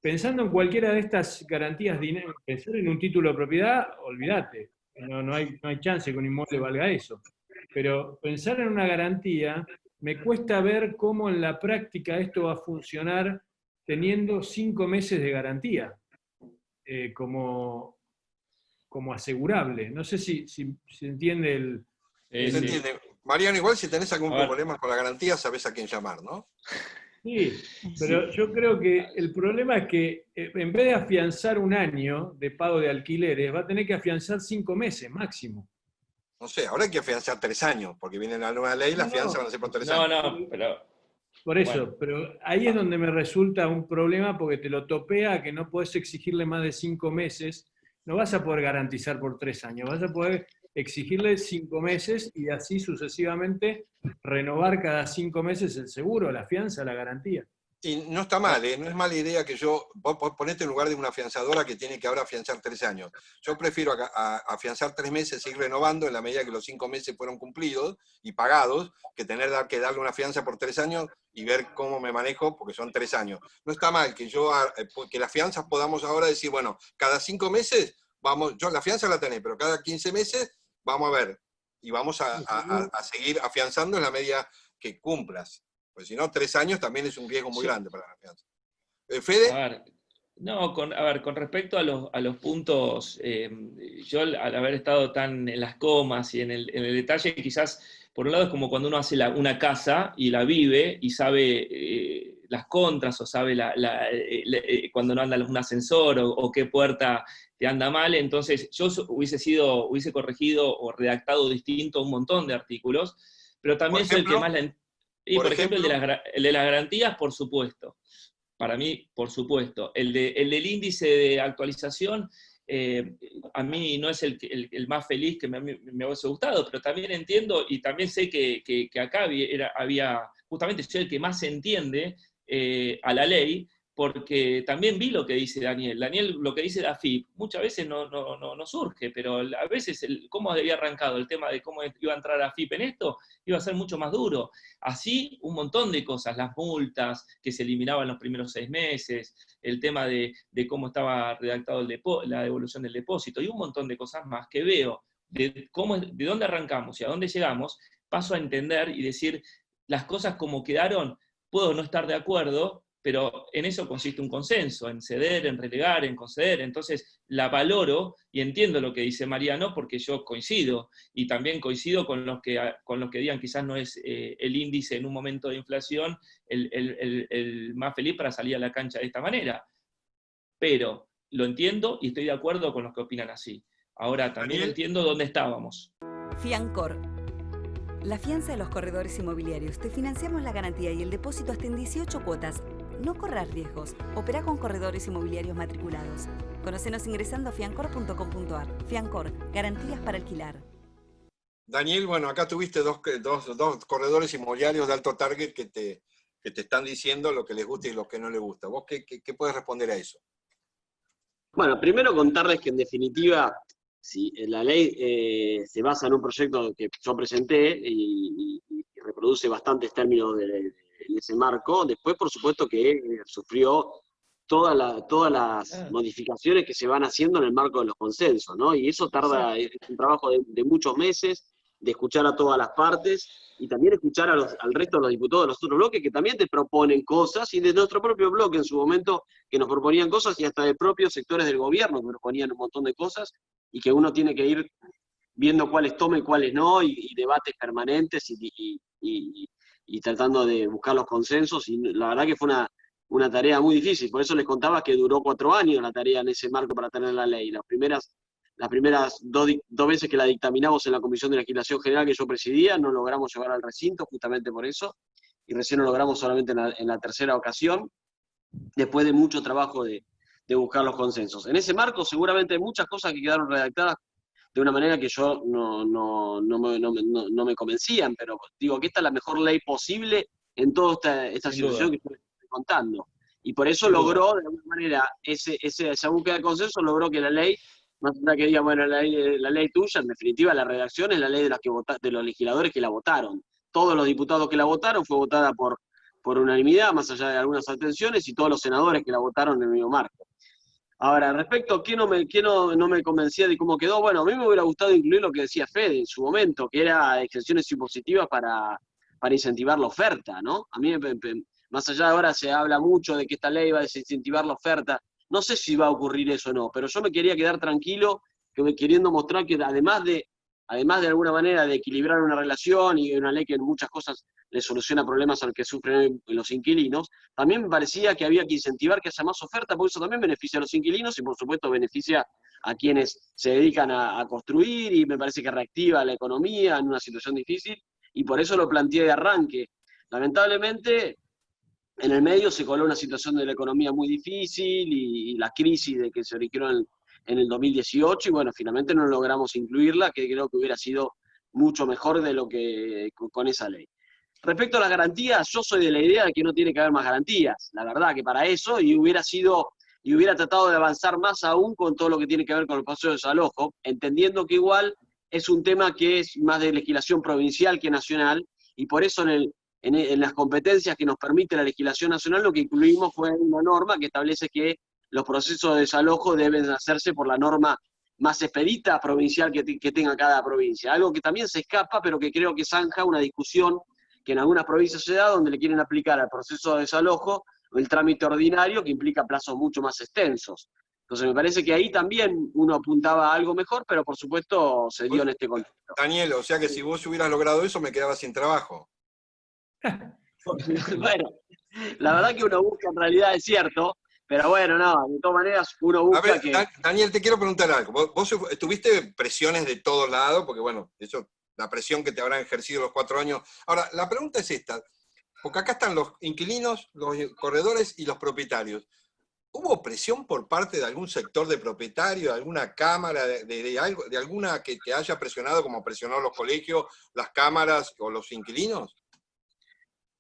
pensando en cualquiera de estas garantías, pensar en un título de propiedad, olvídate, no hay chance que un inmueble valga eso. Pero pensar en una garantía, me cuesta ver cómo en la práctica esto va a funcionar teniendo 5 meses de garantía como asegurable. No sé si entiende el...
¿Se entiende? Mariano, igual si tenés algún problema con la garantía, sabés a quién llamar, ¿no?
Sí, pero yo creo que el problema es que en vez de afianzar 1 año de pago de alquileres, va a tener que afianzar 5 meses máximo.
No sé, ahora hay que afianzar 3 años, porque viene la nueva ley y la fianza van a ser por 3 años.
No, pero...
Por eso,
Bueno.
pero ahí es donde me resulta un problema porque te lo topea que no podés exigirle más de 5 meses, no vas a poder garantizar por 3 años, vas a poder exigirle 5 meses y así sucesivamente renovar cada 5 meses el seguro, la fianza, la garantía.
Y no está mal, no es mala idea que vos ponete en lugar de una afianzadora que tiene que ahora afianzar 3 años. Yo prefiero afianzar 3 meses e ir renovando en la medida que los 5 meses fueron cumplidos y pagados, que tener que darle una fianza por 3 años y ver cómo me manejo, porque son 3 años. No está mal que las fianzas podamos ahora decir, bueno, cada 5 meses, la fianza la tenés, pero cada 15 meses vamos a ver, y vamos a seguir afianzando en la medida que cumplas. Pues si no, 3 años también es un riesgo muy grande para la fianza. ¿Fede?
A ver, con respecto a los puntos, yo al haber estado tan en las comas y en el detalle, quizás, por un lado es como cuando uno hace una casa y la vive y sabe las contras o sabe cuando no anda un ascensor o qué puerta te anda mal, entonces yo hubiese corregido o redactado distinto un montón de artículos, pero también soy el que más Y por ejemplo, el de las garantías, por supuesto. Para mí, por supuesto. El del índice de actualización, a mí no es el más feliz que me hubiese gustado, pero también entiendo y también sé que acá había, justamente soy el que más entiende a la ley, porque también vi lo que dice Daniel. Daniel, lo que dice la AFIP, muchas veces no surge, pero a veces cómo había arrancado el tema de cómo iba a entrar la AFIP en esto, iba a ser mucho más duro. Así, un montón de cosas, las multas que se eliminaban los primeros 6 meses, el tema de cómo estaba redactado la devolución del depósito, y un montón de cosas más que veo de dónde arrancamos y a dónde llegamos, paso a entender y decir las cosas como quedaron, puedo no estar de acuerdo, pero en eso consiste un consenso, en ceder, en relegar, en conceder. Entonces la valoro y entiendo lo que dice Mariano porque yo coincido, y también coincido con los que digan quizás no es el índice en un momento de inflación el más feliz para salir a la cancha de esta manera. Pero lo entiendo y estoy de acuerdo con los que opinan así. Ahora también entiendo dónde estábamos.
Fiancor. La fianza de los corredores inmobiliarios. Te financiamos la garantía y el depósito hasta en 18 cuotas. No corras riesgos. Operá con corredores inmobiliarios matriculados. Conocenos ingresando a fiancor.com.ar. Fiancor, garantías para alquilar.
Daniel, bueno, acá tuviste dos corredores inmobiliarios de alto target que te están diciendo lo que les gusta y lo que no les gusta. ¿Vos qué puedes responder a eso?
Bueno, primero contarles que en definitiva si la ley se basa en un proyecto que yo presenté y reproduce bastantes términos de ese marco, después por supuesto que sufrió todas las modificaciones que se van haciendo en el marco de los consensos, ¿no? Y eso tarda, es un trabajo de muchos meses, de escuchar a todas las partes, y también escuchar al resto de los diputados de los otros bloques que también te proponen cosas, y de nuestro propio bloque en su momento que nos proponían cosas, y hasta de propios sectores del gobierno que proponían un montón de cosas, y que uno tiene que ir viendo cuáles toma y cuáles no, y debates permanentes, y tratando de buscar los consensos, y la verdad que fue una tarea muy difícil. Por eso les contaba que duró 4 años la tarea en ese marco para tener la ley. Las primeras dos veces que la dictaminamos en la Comisión de Legislación General que yo presidía, no logramos llevar al recinto justamente por eso, y recién lo logramos solamente en la tercera ocasión, después de mucho trabajo de buscar los consensos. En ese marco seguramente hay muchas cosas que quedaron redactadas de una manera que yo no me convencían, pero digo que esta es la mejor ley posible en toda esta situación que estoy contando. Y por eso logró, de alguna manera, esa búsqueda de consenso logró que la ley, más allá que diga, bueno, la ley tuya, en definitiva la redacción es la ley de los legisladores que la votaron. Todos los diputados que la votaron fue votada por unanimidad, más allá de algunas abstenciones, y todos los senadores que la votaron en el mismo marco. Ahora, respecto a qué no me convencía de cómo quedó, bueno, a mí me hubiera gustado incluir lo que decía Fede en su momento, que era exenciones impositivas para incentivar la oferta, ¿no? A mí, más allá de ahora se habla mucho de que esta ley va a desincentivar la oferta, no sé si va a ocurrir eso o no, pero yo me quería quedar tranquilo, queriendo mostrar que además de alguna manera de equilibrar una relación y una ley que en muchas cosas le soluciona problemas al que sufren los inquilinos, también me parecía que había que incentivar que haya más oferta, porque eso también beneficia a los inquilinos y por supuesto beneficia a quienes se dedican a construir, y me parece que reactiva la economía en una situación difícil, y por eso lo planteé de arranque. Lamentablemente, en el medio se coló una situación de la economía muy difícil y la crisis de que se originó en el 2018, y bueno, finalmente no logramos incluirla, que creo que hubiera sido mucho mejor de lo que con esa ley. Respecto a las garantías, yo soy de la idea de que no tiene que haber más garantías, la verdad que para eso, y hubiera tratado de avanzar más aún con todo lo que tiene que ver con el proceso de desalojo, entendiendo que igual es un tema que es más de legislación provincial que nacional, y por eso en las competencias que nos permite la legislación nacional, lo que incluimos fue una norma que establece que los procesos de desalojo deben hacerse por la norma más expedita provincial que tenga cada provincia. Algo que también se escapa, pero que creo que zanja una discusión que en algunas provincias se da, donde le quieren aplicar al proceso de desalojo el trámite ordinario, que implica plazos mucho más extensos. Entonces me parece que ahí también uno apuntaba a algo mejor, pero por supuesto se dio en este contexto.
Daniel, o sea que si vos hubieras logrado eso, me quedaba sin trabajo.
Bueno, la verdad que uno busca en realidad es cierto, pero bueno, no, de todas maneras uno busca
a ver,
que...
Daniel, te quiero preguntar algo. Vos tuviste presiones de todos lados, porque bueno, eso, la presión que te habrán ejercido los 4 años. Ahora, la pregunta es esta, porque acá están los inquilinos, los corredores y los propietarios. ¿Hubo presión por parte de algún sector de propietario, de alguna cámara, de alguna que te haya presionado como presionó los colegios, las cámaras o los inquilinos?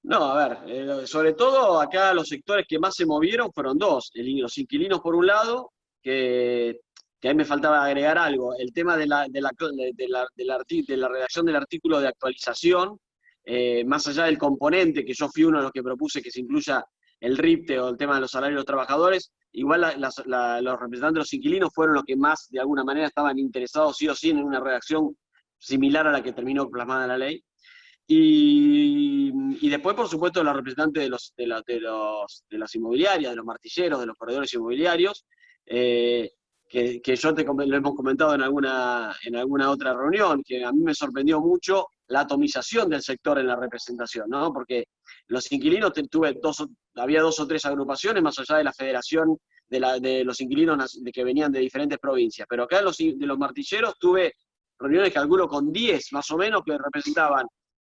No, a ver, sobre todo acá los sectores que más se movieron fueron dos. Los inquilinos por un lado, que ahí me faltaba agregar algo, el tema de la redacción del artículo de actualización, más allá del componente, que yo fui uno de los que propuse que se incluya el RIPTE o el tema de los salarios de los trabajadores, igual los representantes de los inquilinos fueron los que más, de alguna manera, estaban interesados sí o sí en una redacción similar a la que terminó plasmada en la ley. Y después, por supuesto, los representantes de las inmobiliarias, de los martilleros, de los corredores inmobiliarios, que lo hemos comentado en alguna otra reunión, que a mí me sorprendió mucho la atomización del sector en la representación, ¿no? Porque los inquilinos, había 2 o 3 agrupaciones, más allá de la federación de los inquilinos que venían de diferentes provincias, pero acá de los martilleros tuve reuniones, calculo, con 10 más o menos, que representaban.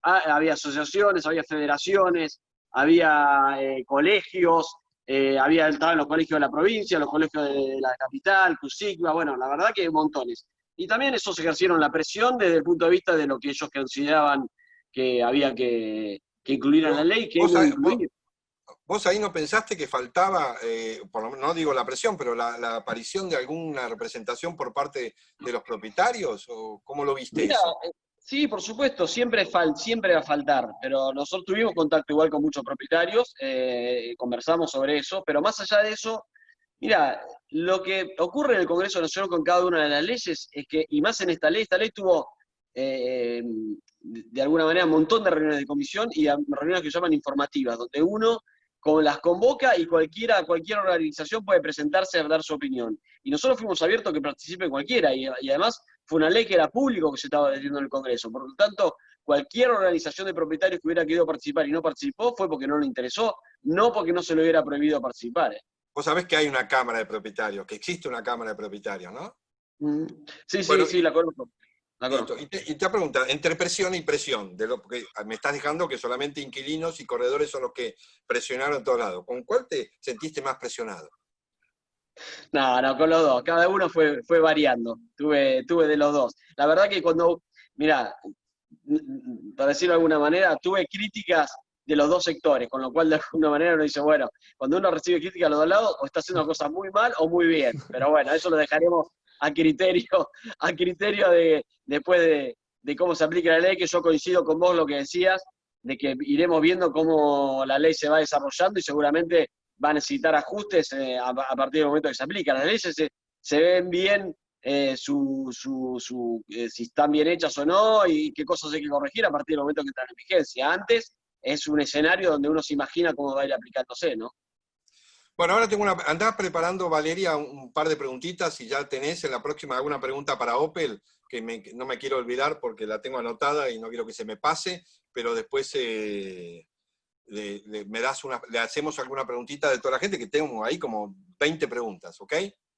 Había asociaciones, había federaciones, había colegios, estaban los colegios de la provincia, los colegios de la capital, CUSICBA, bueno, la verdad que montones. Y también esos ejercieron la presión desde el punto de vista de lo que ellos consideraban que había que incluir en la ley, que
¿Vos ahí no pensaste que faltaba, por lo menos, no digo la presión, pero la aparición de alguna representación por parte de los propietarios? ¿O cómo lo viste
Mira,
eso?
sí, por supuesto, siempre va a faltar, pero nosotros tuvimos contacto igual con muchos propietarios, conversamos sobre eso, pero más allá de eso, mira, lo que ocurre en el Congreso Nacional con cada una de las leyes es que, y más en esta ley tuvo de alguna manera un montón de reuniones de comisión y reuniones que se llaman informativas, donde uno las convoca y cualquier organización puede presentarse a dar su opinión. Y nosotros fuimos abiertos a que participe cualquiera, y además fue una ley que era público que se estaba debatiendo en el Congreso. Por lo tanto, cualquier organización de propietarios que hubiera querido participar y no participó fue porque no le interesó, no porque no se le hubiera prohibido participar.
Vos sabés que hay una Cámara de Propietarios, que existe una Cámara de Propietarios, ¿no?
Sí,
Bueno,
sí, la conozco.
y te pregunta, entre presión y presión, porque me estás dejando que solamente inquilinos y corredores son los que presionaron a todos lados. ¿Con cuál te sentiste más presionado?
No, con los dos. Cada uno fue variando. Tuve de los dos. La verdad que mirá, para decirlo de alguna manera, tuve críticas de los dos sectores, con lo cual de alguna manera uno dice, bueno, cuando uno recibe críticas a los dos lados, o está haciendo cosas muy mal o muy bien. Pero bueno, eso lo dejaremos a criterio después de cómo se aplique la ley, que yo coincido con vos lo que decías, de que iremos viendo cómo la ley se va desarrollando y seguramente va a necesitar ajustes a partir del momento que se aplica. Las leyes se ven bien si están bien hechas o no y qué cosas hay que corregir a partir del momento que están en vigencia. Antes es un escenario donde uno se imagina cómo va a ir aplicándose, ¿no?
Bueno, ahora andás preparando, Valeria, un par de preguntitas y ya tenés en la próxima alguna pregunta para Opel, que no me quiero olvidar porque la tengo anotada y no quiero que se me pase, pero después le hacemos alguna preguntita de toda la gente, que tengo ahí como 20 preguntas, ¿ok?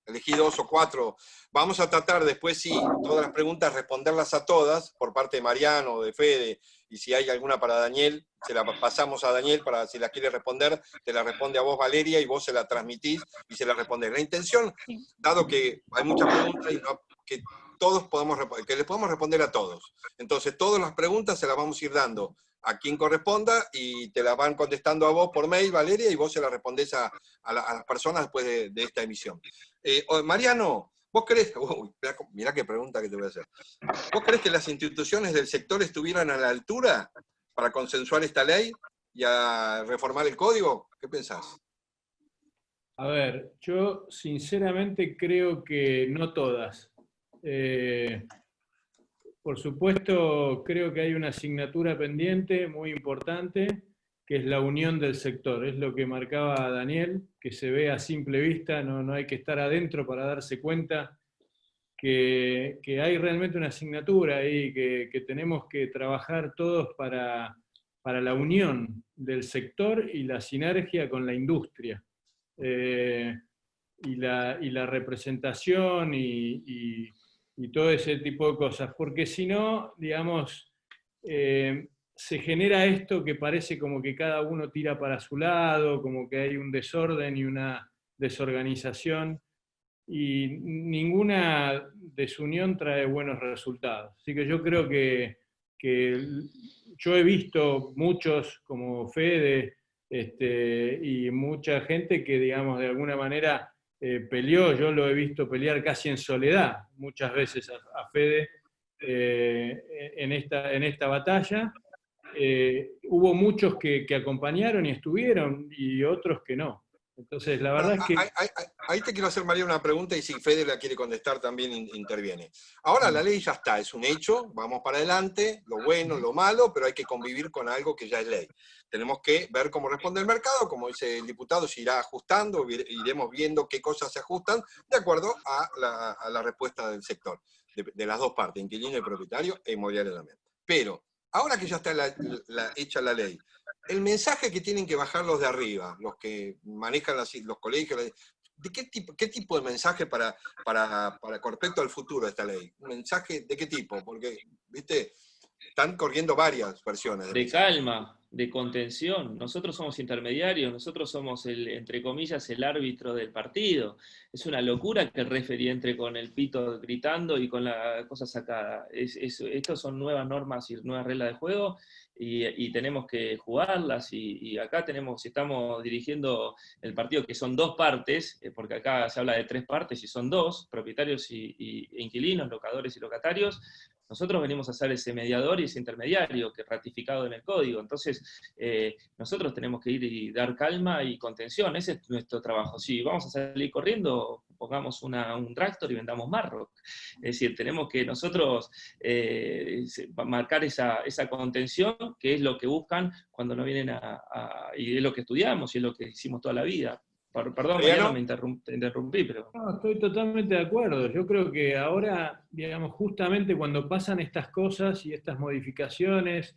Elegí 2 o 4. Vamos a tratar después, sí, todas las preguntas, responderlas a todas, por parte de Mariano o de Fede, y si hay alguna para Daniel, se la pasamos a Daniel para si la quiere responder, te la responde a vos, Valeria, y vos se la transmitís y se la respondés. La intención, dado que hay muchas preguntas y que que les podamos responder a todos. Entonces, todas las preguntas se las vamos a ir dando a quien corresponda y te la van contestando a vos por mail, Valeria, y vos se la respondés a las personas después de esta emisión. Mariano, ¿vos crees? Mirá qué pregunta que te voy a hacer. ¿Vos crees que las instituciones del sector estuvieran a la altura para consensuar esta ley y a reformar el código? ¿Qué pensás?
A ver, yo sinceramente creo que no todas. Por supuesto, creo que hay una asignatura pendiente muy importante, que es la unión del sector. Es lo que marcaba Daniel, que se ve a simple vista, no hay que estar adentro para darse cuenta que hay realmente una asignatura ahí, que tenemos que trabajar todos para la unión del sector y la sinergia con la industria. Y la representación y todo ese tipo de cosas, porque si no, digamos, se genera esto que parece como que cada uno tira para su lado, como que hay un desorden y una desorganización, y ninguna desunión trae buenos resultados. Así que yo creo que yo he visto muchos, como Fede, y mucha gente que, digamos, de alguna manera peleó, yo lo he visto pelear casi en soledad muchas veces a Fede en esta batalla. Hubo muchos que acompañaron y estuvieron y otros que no. Entonces, la verdad es que...
Ahí te quiero hacer, María, una pregunta y si Fede la quiere contestar también interviene. Ahora la ley ya está, es un hecho, vamos para adelante, lo bueno, lo malo, pero hay que convivir con algo que ya es ley. Tenemos que ver cómo responde el mercado, como dice el diputado, se irá ajustando, iremos viendo qué cosas se ajustan de acuerdo a la respuesta del sector, de las dos partes, inquilino y propietario, e inmobiliario también. Pero, ahora que ya está hecha la ley, el mensaje que tienen que bajar los de arriba, los que manejan los colegios, ¿de qué tipo de mensaje para con respecto al futuro de esta ley? ¿Un mensaje de qué tipo? Porque, viste, están corriendo varias versiones.
De calma, de contención. Nosotros somos intermediarios, nosotros somos, entre comillas, el árbitro del partido. Es una locura que el referee entre con el pito gritando y con la cosa sacada. Estos son nuevas normas y nuevas reglas de juego. y tenemos que jugarlas, y acá si estamos dirigiendo el partido, que son dos partes, porque acá se habla de tres partes y son dos, propietarios e inquilinos, locadores y locatarios, nosotros venimos a ser ese mediador y ese intermediario que es ratificado en el código. Entonces, nosotros tenemos que ir y dar calma y contención, ese es nuestro trabajo. Si vamos a salir corriendo, pongamos un tractor y vendamos Marroc. Es decir, tenemos que nosotros marcar esa contención, que es lo que buscan cuando nos vienen y es lo que estudiamos y es lo que hicimos toda la vida. Perdón, Mariano, te interrumpí, pero...
No, estoy totalmente de acuerdo. Yo creo que ahora, digamos, justamente cuando pasan estas cosas y estas modificaciones,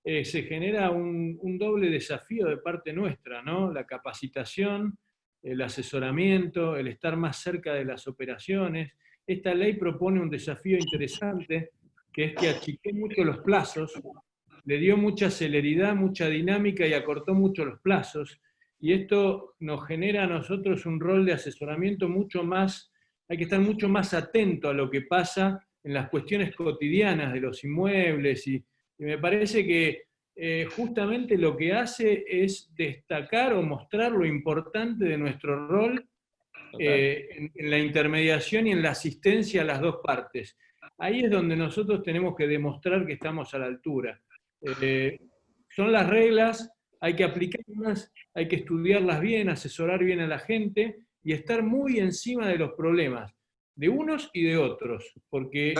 se genera un doble desafío de parte nuestra, ¿no? La capacitación, el asesoramiento, el estar más cerca de las operaciones. Esta ley propone un desafío interesante, que es que achiqué mucho los plazos, le dio mucha celeridad, mucha dinámica y acortó mucho los plazos. Y esto nos genera a nosotros un rol de asesoramiento mucho más, hay que estar mucho más atento a lo que pasa en las cuestiones cotidianas de los inmuebles, y me parece que justamente lo que hace es destacar o mostrar lo importante de nuestro rol en la intermediación y en la asistencia a las dos partes. Ahí es donde nosotros tenemos que demostrar que estamos a la altura. Son las reglas, hay que aplicarlas, hay que estudiarlas bien, asesorar bien a la gente y estar muy encima de los problemas, de unos y de otros, porque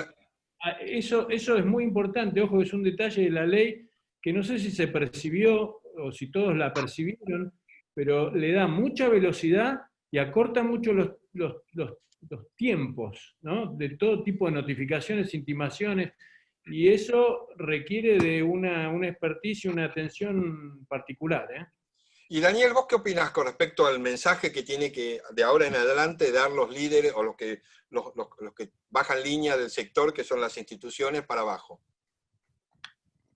eso es muy importante. Ojo, es un detalle de la ley que no sé si se percibió o si todos la percibieron, pero le da mucha velocidad y acorta mucho los tiempos, ¿no? De todo tipo de notificaciones, intimaciones, y eso requiere de una experticia y una atención particular, ¿eh?
Y Daniel, ¿vos qué opinás con respecto al mensaje que tiene que de ahora en adelante dar los líderes o los que bajan línea del sector, que son las instituciones, para abajo?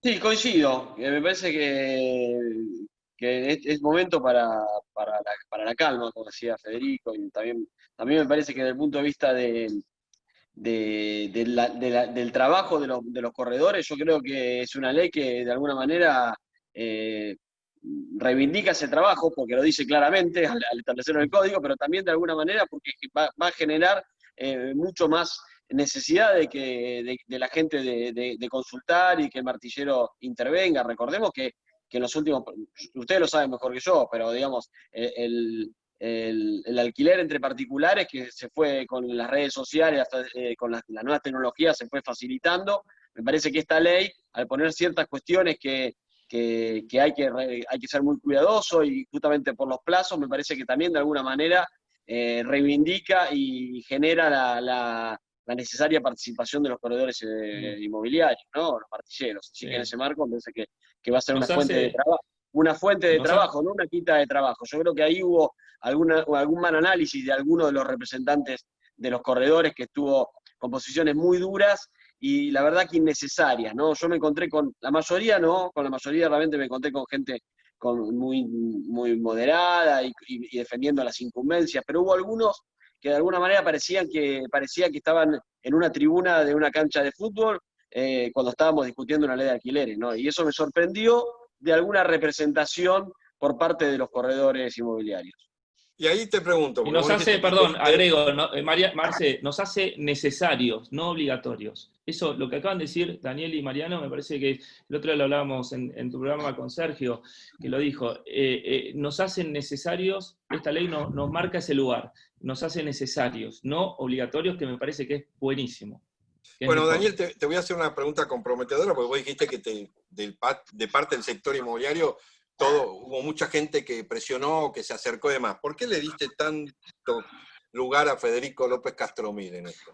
Sí, coincido. Me parece que es momento para la calma, como decía Federico, y también me parece que desde el punto de vista del trabajo de los corredores, yo creo que es una ley que de alguna manera reivindica ese trabajo, porque lo dice claramente al establecerlo en el código, pero también de alguna manera porque va a generar mucho más necesidad de la gente de consultar y que el martillero intervenga. Recordemos que en los últimos, ustedes lo saben mejor que yo, pero digamos, el alquiler entre particulares que se fue con las redes sociales, hasta con las nuevas tecnologías se fue facilitando. Me parece que esta ley, al poner ciertas cuestiones que hay que ser muy cuidadoso, y justamente por los plazos, me parece que también de alguna manera reivindica y genera la necesaria participación de los corredores inmobiliarios, ¿no? Los martilleros. Así que en ese marco me parece que va a ser una fuente de trabajo, no una quita de trabajo. Yo creo que ahí hubo algún mal análisis de alguno de los representantes de los corredores, que estuvo con posiciones muy duras y la verdad que innecesarias, ¿no? Yo me encontré con la mayoría realmente me encontré con gente muy, muy moderada y defendiendo las incumbencias, pero hubo algunos que de alguna manera parecía que estaban en una tribuna de una cancha de fútbol cuando estábamos discutiendo una ley de alquileres, ¿no? Y eso me sorprendió de alguna representación por parte de los corredores inmobiliarios.
Y ahí te pregunto...
Y nos hace, agrego, ¿no? Marce, nos hace necesarios, no obligatorios. Eso, lo que acaban de decir Daniel y Mariano, me parece que el otro día lo hablábamos en tu programa con Sergio, que lo dijo, nos hacen necesarios, esta ley nos marca ese lugar, nos hace necesarios, no obligatorios, que me parece que es buenísimo.
Bueno, Daniel, te voy a hacer una pregunta comprometedora, porque vos dijiste que de parte del sector inmobiliario hubo mucha gente que presionó, que se acercó y demás. ¿Por qué le diste tanto lugar a Federico López Castromil en esto?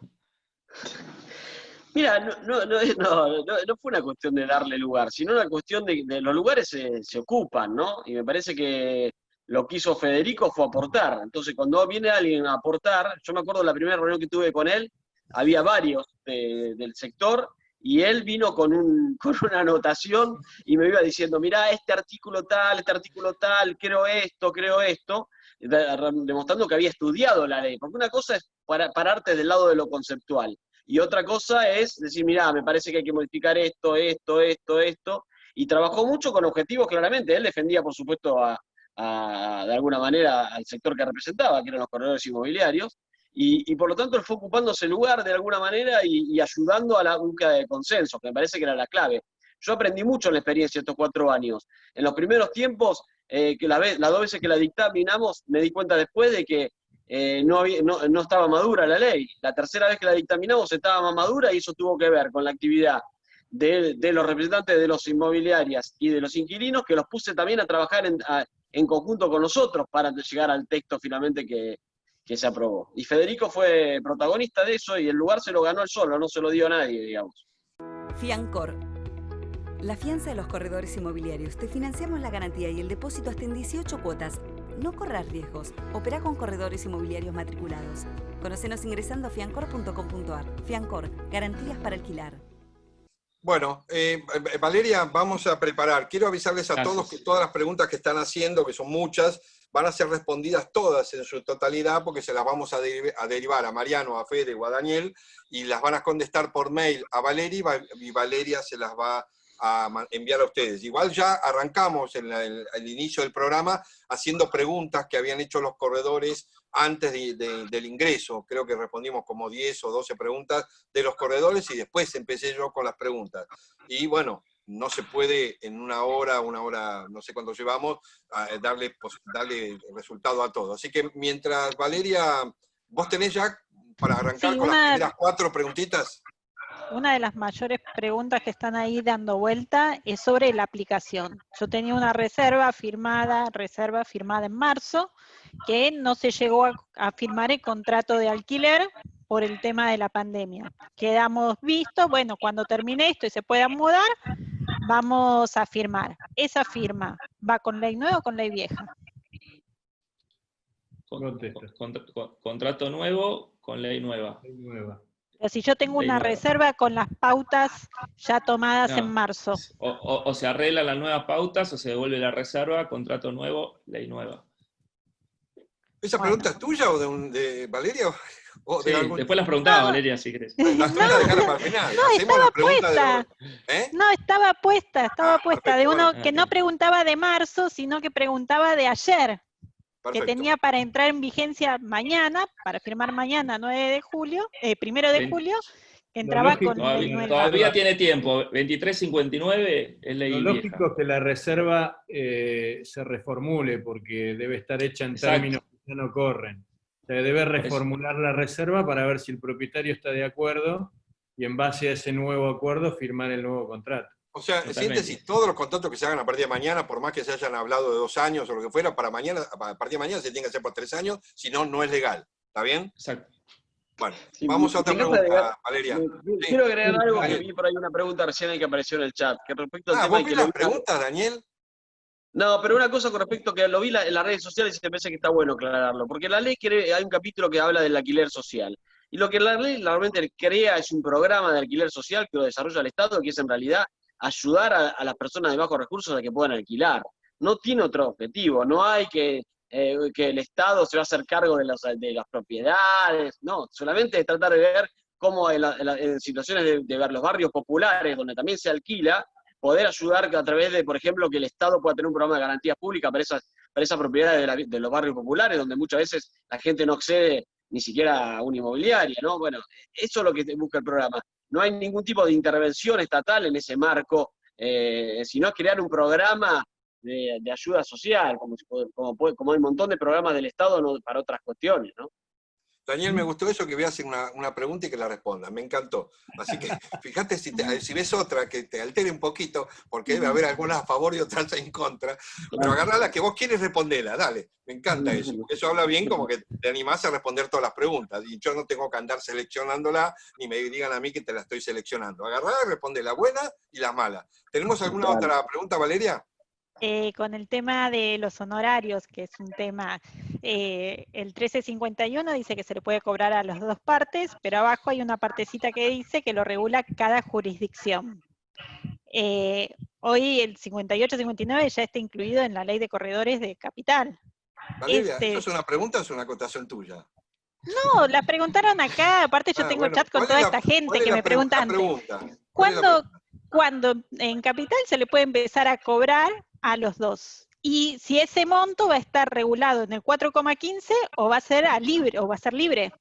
Mira, no fue una cuestión de darle lugar, sino una cuestión de los lugares se ocupan, ¿no? Y me parece que lo que hizo Federico fue aportar. Entonces, cuando viene alguien a aportar, yo me acuerdo de la primera reunión que tuve con él, había varios del sector, y él vino con una anotación y me iba diciendo, mirá, este artículo tal, creo esto, demostrando que había estudiado la ley. Porque una cosa es pararte del lado de lo conceptual, y otra cosa es decir, mirá, me parece que hay que modificar esto, y trabajó mucho con objetivos claramente. Él defendía, por supuesto, de alguna manera al sector que representaba, que eran los corredores inmobiliarios, y por lo tanto él fue ocupando ese lugar de alguna manera y ayudando a la búsqueda de consenso, que me parece que era la clave. Yo aprendí mucho en la experiencia estos 4 años. En los primeros tiempos, que las 2 veces que la dictaminamos, me di cuenta después de que no estaba madura la ley. La tercera vez que la dictaminamos estaba más madura y eso tuvo que ver con la actividad de los representantes de los inmobiliarias y de los inquilinos, que los puse también a trabajar en conjunto con nosotros para llegar al texto finalmente que se aprobó. Y Federico fue protagonista de eso y el lugar se lo ganó él solo, no se lo dio a nadie, digamos.
Fiancor. La fianza de los corredores inmobiliarios. Te financiamos la garantía y el depósito hasta en 18 cuotas. No corras riesgos. Opera con corredores inmobiliarios matriculados. Conocenos ingresando a fiancor.com.ar. Fiancor, garantías para alquilar.
Bueno, Valeria, vamos a preparar. Quiero avisarles a todos que todas las preguntas que están haciendo, que son muchas, van a ser respondidas todas en su totalidad, porque se las vamos a derivar a Mariano, a Fede o a Daniel, y las van a contestar por mail a Valeria, y Valeria se las va a enviar a ustedes. Igual ya arrancamos en el inicio del programa haciendo preguntas que habían hecho los corredores antes del ingreso. Creo que respondimos como 10 o 12 preguntas de los corredores y después empecé yo con las preguntas. Y bueno, no se puede en una hora, no sé cuánto llevamos, darle resultado a todo. Así que mientras, Valeria, vos tenés ya para arrancar con las primeras 4 preguntitas.
Una de las mayores preguntas que están ahí dando vuelta es sobre la aplicación. Yo tenía una reserva firmada en marzo, que no se llegó a firmar el contrato de alquiler por el tema de la pandemia. Quedamos vistos, bueno, cuando termine esto y se pueda mudar, vamos a firmar. ¿Esa firma va con ley nueva o con ley vieja?
Contrato nuevo con ley nueva.
Ley nueva.
Pero si yo tengo una reserva con las pautas ya tomadas en marzo.
O se arreglan las nuevas pautas o se devuelve la reserva, contrato nuevo, ley nueva.
¿Esa pregunta es tuya o de Valeria? ¿O
Sí,
de
después las preguntaba, Valeria, si querés.
Las tuyas dejarlas para el final.
No,
Hacemos
estaba
la pregunta
puesta.
No,
estaba puesta
perfecto,
de uno
bueno.
que no preguntaba de marzo, sino que preguntaba de ayer.
Perfecto.
Que tenía para entrar en vigencia mañana, para firmar mañana, 1 de julio, que entraba con ley nueva.
Todavía tiene tiempo, 2359 es ley
Lo
vieja.
lógico es que la reserva se reformule, porque debe estar hecha en términos que ya no corren. O sea, debe reformular la reserva para ver si el propietario está de acuerdo, y en base a ese nuevo acuerdo firmar el nuevo contrato.
O sea, en síntesis, todos los contratos que se hagan a partir de mañana, por más que se hayan hablado de 2 años o lo que fuera, a partir de mañana se tiene que hacer por 3 años, si no, no es legal. ¿Está bien?
Exacto.
Bueno, vamos a otra pregunta, Valeria.
Quiero agregar algo, que vi por ahí una pregunta recién ahí que apareció en el chat. Que respecto al tema
¿vos
de
ves
que
las preguntas, Daniel?
No, pero una cosa con respecto a que lo vi en las redes sociales y me parece que está bueno aclararlo, porque la ley hay un capítulo que habla del alquiler social. Y lo que la ley realmente crea es un programa de alquiler social que lo desarrolla el Estado, que es en realidad ayudar a las personas de bajos recursos a que puedan alquilar. No tiene otro objetivo, no hay que el Estado se va a hacer cargo de las propiedades, no, solamente es tratar de ver cómo en situaciones de ver los barrios populares donde también se alquila, poder ayudar a través de, por ejemplo, que el Estado pueda tener un programa de garantías públicas para esas propiedades de los barrios populares, donde muchas veces la gente no accede ni siquiera a una inmobiliaria, ¿no? Bueno, eso es lo que busca el programa. No hay ningún tipo de intervención estatal en ese marco, sino crear un programa de ayuda social, como hay un montón de programas del Estado para otras cuestiones, ¿no?
Daniel, me gustó eso que veas una pregunta y que la respondas, me encantó. Así que fíjate si ves otra que te altere un poquito, porque debe haber algunas a favor y otras en contra, pero agarrá la que vos quieres responderla, dale, me encanta eso. Eso habla bien como que te animás a responder todas las preguntas, y yo no tengo que andar seleccionándola, ni me digan a mí que te la estoy seleccionando. Agarrá y responde la buena y la mala. ¿Tenemos alguna otra pregunta, Valeria?
Con el tema de los honorarios, que es un tema, el 1351 dice que se le puede cobrar a las 2 partes, pero abajo hay una partecita que dice que lo regula cada jurisdicción. Hoy el 58-59 ya está incluido en la ley de corredores de capital.
Valeria, ¿eso es una pregunta o es una acotación tuya?
No, la preguntaron acá, aparte yo tengo chat con toda esta gente que me pregunta antes. cuando en capital se le puede empezar a cobrar a los dos. Y si ese monto va a estar regulado en el 4,15 o va a ser libre, o va a ser libre.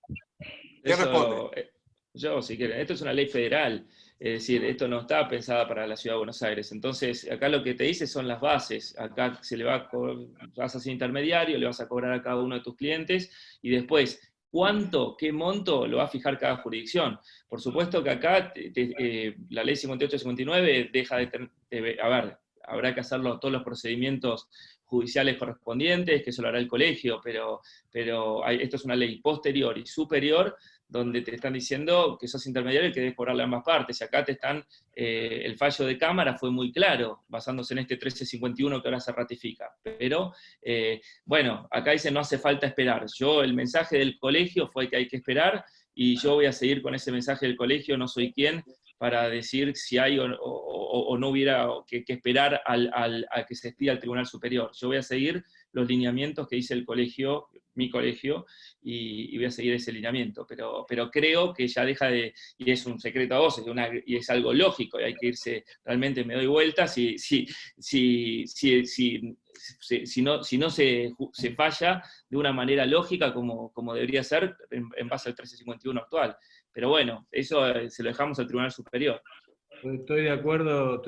¿Qué responde?
Yo, si quieren, esto es una ley federal, es decir, esto no está pensada para la Ciudad de Buenos Aires. Entonces, acá lo que te dice son las bases. Acá se le va a cobrar, vas a ser intermediario, le vas a cobrar a cada uno de tus clientes, y después, ¿cuánto, qué monto lo va a fijar cada jurisdicción? Por supuesto que acá la ley 58-59 deja de a ver, habrá que hacerlo todos los procedimientos judiciales correspondientes, que eso lo hará el colegio, pero esto es una ley posterior y superior, donde te están diciendo que sos intermediario y que debes cobrarle a ambas partes. Y acá te están, el fallo de Cámara fue muy claro, basándose en este 1351 que ahora se ratifica. Pero, bueno, acá dice no hace falta esperar. El mensaje del colegio fue que hay que esperar, y yo voy a seguir con ese mensaje del colegio, no soy quien para decir si hay o no hubiera que esperar a que se expida al Tribunal Superior. Yo voy a seguir los lineamientos que dice el colegio, mi colegio, y voy a seguir ese lineamiento. Pero creo que ya deja de, y es un secreto a voces, y es algo lógico, y hay que irse, realmente me doy vuelta, si no se falla de una manera lógica como debería ser en base al 1351 actual. Pero bueno, eso se lo dejamos al Tribunal Superior.
Estoy de acuerdo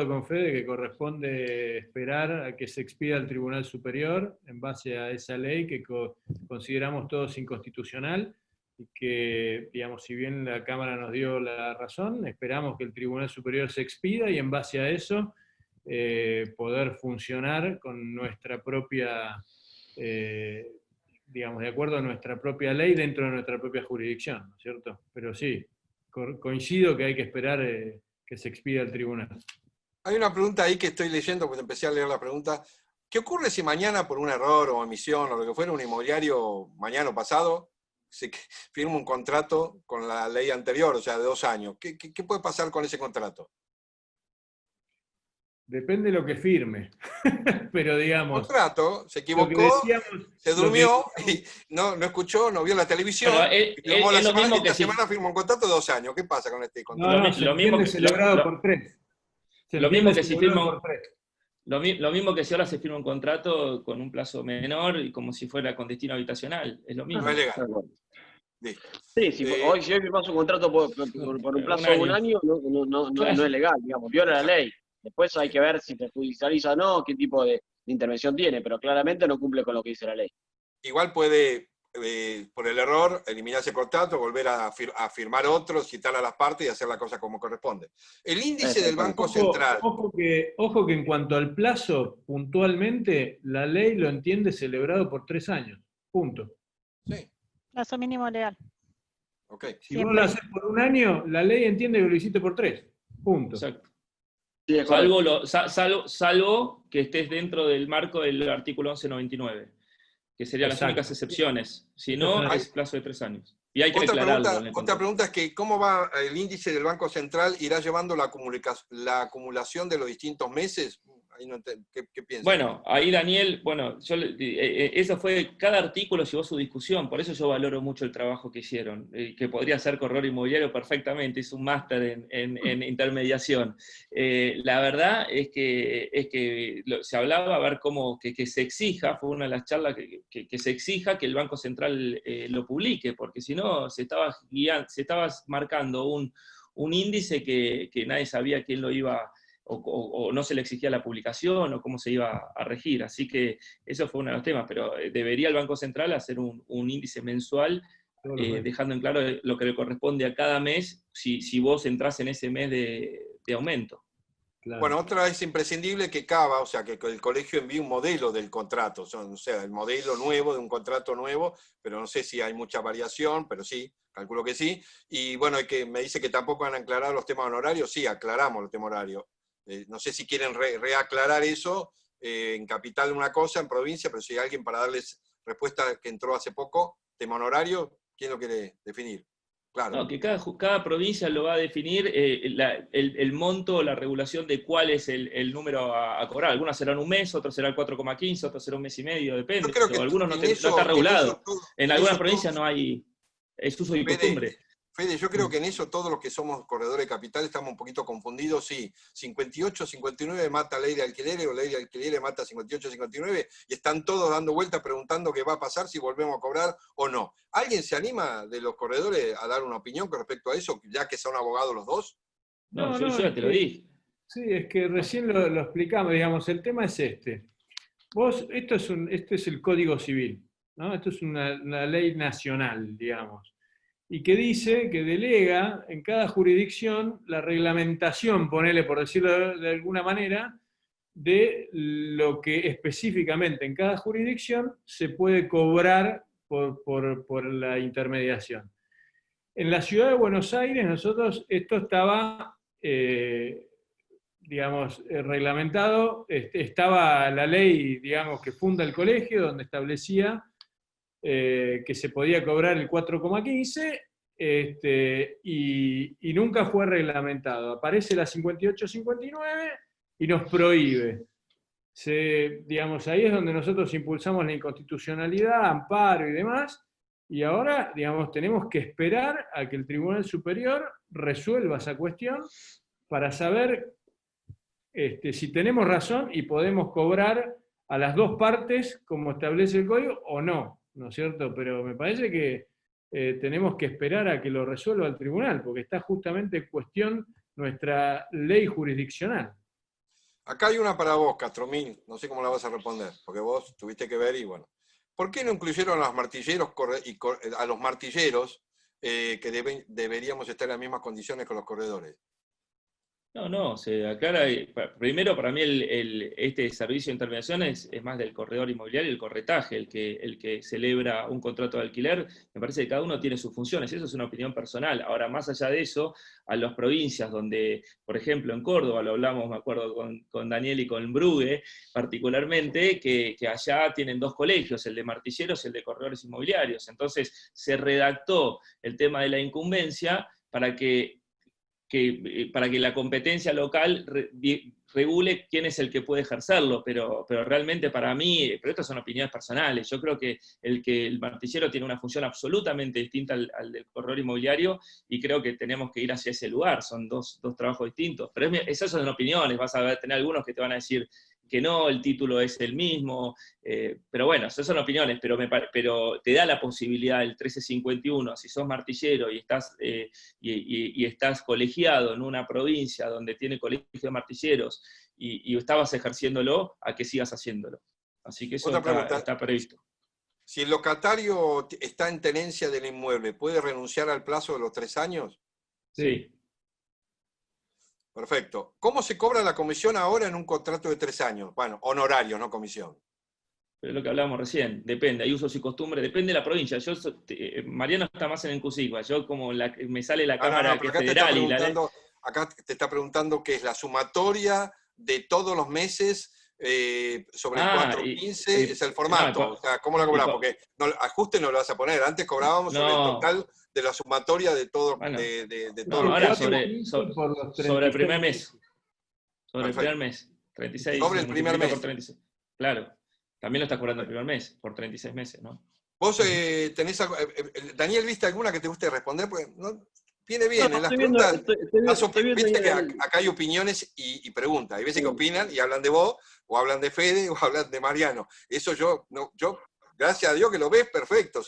con Fede que corresponde esperar a que se expida el Tribunal Superior en base a esa ley que consideramos todos inconstitucional, y que, digamos, si bien la Cámara nos dio la razón, esperamos que el Tribunal Superior se expida y en base a eso poder funcionar con nuestra propia, digamos, de acuerdo a nuestra propia ley dentro de nuestra propia jurisdicción, ¿no es cierto? Pero sí, coincido que hay que esperar que se expida el tribunal.
Hay una pregunta ahí que estoy leyendo, porque empecé a leer la pregunta. ¿Qué ocurre si mañana, por un error o omisión o lo que fuera, un inmobiliario mañana o pasado se firma un contrato con la ley anterior, o sea, de 2 años? ¿Qué puede pasar con ese contrato?
Depende de lo que firme. Pero digamos...
El contrato, se equivocó, se durmió, y no escuchó, no vio la televisión, esta semana firmó un contrato de 2 años. ¿Qué pasa con este contrato?
No, lo mismo que celebrado por 3.
Lo mismo que si firma lo mismo que si ahora se firma un contrato con un plazo menor y como si fuera con destino habitacional. Es lo mismo.
No es legal.
Sí, hoy si firmas un contrato por un plazo de un año, no es legal, digamos, viola la ley. Después hay que ver si te judicializa o no, qué tipo de intervención tiene, pero claramente no cumple con lo que dice la ley.
Igual puede, por el error, eliminar ese contrato, volver a firmar otro, citar a las partes y hacer la cosa como corresponde. El índice del Banco Central...
Ojo que en cuanto al plazo, puntualmente, la ley lo entiende celebrado por 3 años. Punto.
Sí.
Plazo mínimo legal.
Okay.
Si vos lo haces por 1 año, la ley entiende que lo hiciste por 3. Punto.
Exacto.
Sí,
salvo que estés dentro del marco del artículo 1199, que serían las únicas excepciones. Si no, es plazo de 3 años. Y hay que declararlo.
Otra pregunta es que ¿cómo va el índice del Banco Central? ¿Irá llevando la acumulación de los distintos meses? Ahí no ¿qué piensas?
Bueno, ahí Daniel, eso fue, cada artículo llevó su discusión, por eso yo valoro mucho el trabajo que hicieron, que podría ser corredor inmobiliario perfectamente, es un máster en intermediación. La verdad es que se hablaba a ver cómo que se exija, fue una de las charlas que se exija que el Banco Central lo publique, porque si no se estaba marcando un índice que nadie sabía quién lo iba o no se le exigía la publicación, o cómo se iba a regir. Así que eso fue uno de los temas, pero debería el Banco Central hacer un índice mensual, dejando en claro lo que le corresponde a cada mes, si vos entrás en ese mes de aumento.
Claro. Bueno, otra es imprescindible que CABA, o sea, que el colegio envíe un modelo del contrato, o sea, el modelo nuevo de un contrato nuevo, pero no sé si hay mucha variación, pero sí, calculo que sí. Y bueno, que me dice que tampoco han aclarado los temas honorarios. Sí, aclaramos los temas horarios. No sé si quieren reaclarar eso, en capital una cosa, en provincia, pero si hay alguien para darles respuesta que entró hace poco, tema honorario, ¿quién lo quiere definir? Claro.
No, que cada provincia lo va a definir el monto, la regulación de cuál es el número a cobrar. Algunas serán un mes, otros serán 4,15, otros serán 1 mes y medio, depende. Algunos no está regulado. En algunas provincias no hay, es uso y costumbre.
Fede, yo creo que en eso todos los que somos corredores de capital estamos un poquito confundidos. Sí, 58, 59 mata ley de alquileres o ley de alquileres mata 58, 59 y están todos dando vueltas preguntando qué va a pasar si volvemos a cobrar o no. ¿Alguien se anima de los corredores a dar una opinión con respecto a eso, ya que son abogados los dos?
No, yo ya te lo dije.
Sí, es que recién lo explicamos, digamos, el tema es este. Este es el Código Civil, ¿no? Esto es una ley nacional, digamos, y que dice que delega en cada jurisdicción la reglamentación, ponele por decirlo de alguna manera, de lo que específicamente en cada jurisdicción se puede cobrar por la intermediación. En la ciudad de Buenos Aires, esto estaba, digamos, reglamentado, estaba la ley, digamos, que funda el colegio, donde establecía que se podía cobrar el 4,15, y nunca fue reglamentado. Aparece la 58-59 y nos prohíbe. Digamos, ahí es donde nosotros impulsamos la inconstitucionalidad, amparo y demás, y ahora, digamos, tenemos que esperar a que el Tribunal Superior resuelva esa cuestión para saber si tenemos razón y podemos cobrar a las dos partes como establece el código o no, ¿no es cierto? Pero me parece que tenemos que esperar a que lo resuelva el tribunal, porque está justamente en cuestión nuestra ley jurisdiccional.
Acá hay una para vos, Castromín, no sé cómo la vas a responder, porque vos tuviste que ver y bueno. ¿Por qué no incluyeron a los martilleros que deberíamos estar en las mismas condiciones con los corredores?
No, se aclara. Primero, para mí, este servicio de intermediación es más del corredor inmobiliario, el corretaje, el que celebra un contrato de alquiler. Me parece que cada uno tiene sus funciones, eso es una opinión personal. Ahora, más allá de eso, a las provincias donde, por ejemplo, en Córdoba, lo hablamos, me acuerdo, con Daniel y con Brugue, particularmente, que allá tienen dos colegios, el de martilleros y el de corredores inmobiliarios. Entonces, se redactó el tema de la incumbencia para que la competencia local regule quién es el que puede ejercerlo, pero realmente para mí, pero estas son opiniones personales, yo creo que el martillero tiene una función absolutamente distinta al del corredor inmobiliario, y creo que tenemos que ir hacia ese lugar, son dos trabajos distintos, pero esas son opiniones, vas a tener algunos que te van a decir que no, el título es el mismo, pero bueno, esas son opiniones, pero te da la posibilidad el 1351, si sos martillero y estás colegiado en una provincia donde tiene colegio de martilleros y estabas ejerciéndolo, a que sigas haciéndolo. Así que eso está previsto.
Si el locatario está en tenencia del inmueble, ¿puede renunciar al plazo de los 3 años?
Sí.
Perfecto. ¿Cómo se cobra la comisión ahora en un contrato de 3 años? Bueno, honorario, no comisión.
Pero es lo que hablábamos recién, depende, hay usos y costumbres, depende de la provincia. Mariano está más en Cusicua, yo como me sale la Cámara que es federal y la ley.
Acá te está preguntando qué es la sumatoria de todos los meses sobre el 4.15, es el formato. O sea, ¿cómo la cobramos? Porque ajuste no lo vas a poner, antes cobrábamos sobre el total de la sumatoria de todo.
Bueno,
de
todo ahora sobre el primer mes. Sobre el primer mes. 36.
Sobre el primer mes.
Por 36. Claro. También lo estás cobrando el primer mes, por 36 meses, ¿no?
Vos tenés algo, Daniel, ¿viste alguna que te guste responder? Porque no, viene bien, en las
preguntas.
Viste que acá hay opiniones y preguntas. Hay veces que opinan y hablan de vos, o hablan de Fede, o hablan de Mariano. Eso yo gracias a Dios que lo ves, perfecto.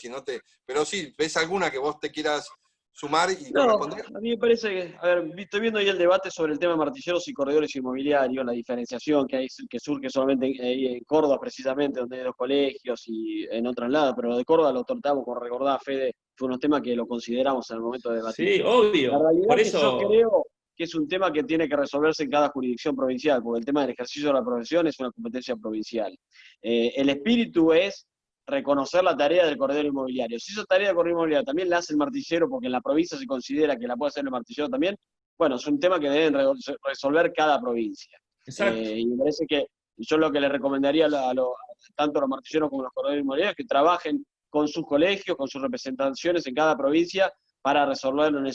Pero sí, ¿ves alguna que vos te quieras sumar y responder?
A mí me parece que, a ver, estoy viendo ahí el debate sobre el tema de martilleros y corredores inmobiliarios, la diferenciación que surge solamente en Córdoba, precisamente, donde hay dos colegios y en otros lados, pero lo de Córdoba lo tratamos, como recordaba Fede, fue unos temas que lo consideramos en el momento de debatir.
Sí, obvio.
La realidad
por
es que
eso...
yo creo que es un tema que tiene que resolverse en cada jurisdicción provincial, porque el tema del ejercicio de la profesión es una competencia provincial. El espíritu es reconocer la tarea del corredor inmobiliario. Si esa tarea del corredor inmobiliario también la hace el martillero, porque en la provincia se considera que la puede hacer el martillero también, bueno, es un tema que deben resolver cada provincia. Y me parece que yo lo que le recomendaría tanto a los martilleros como a los corredores inmobiliarios es que trabajen con sus colegios, con sus representaciones en cada provincia, para resolverlo en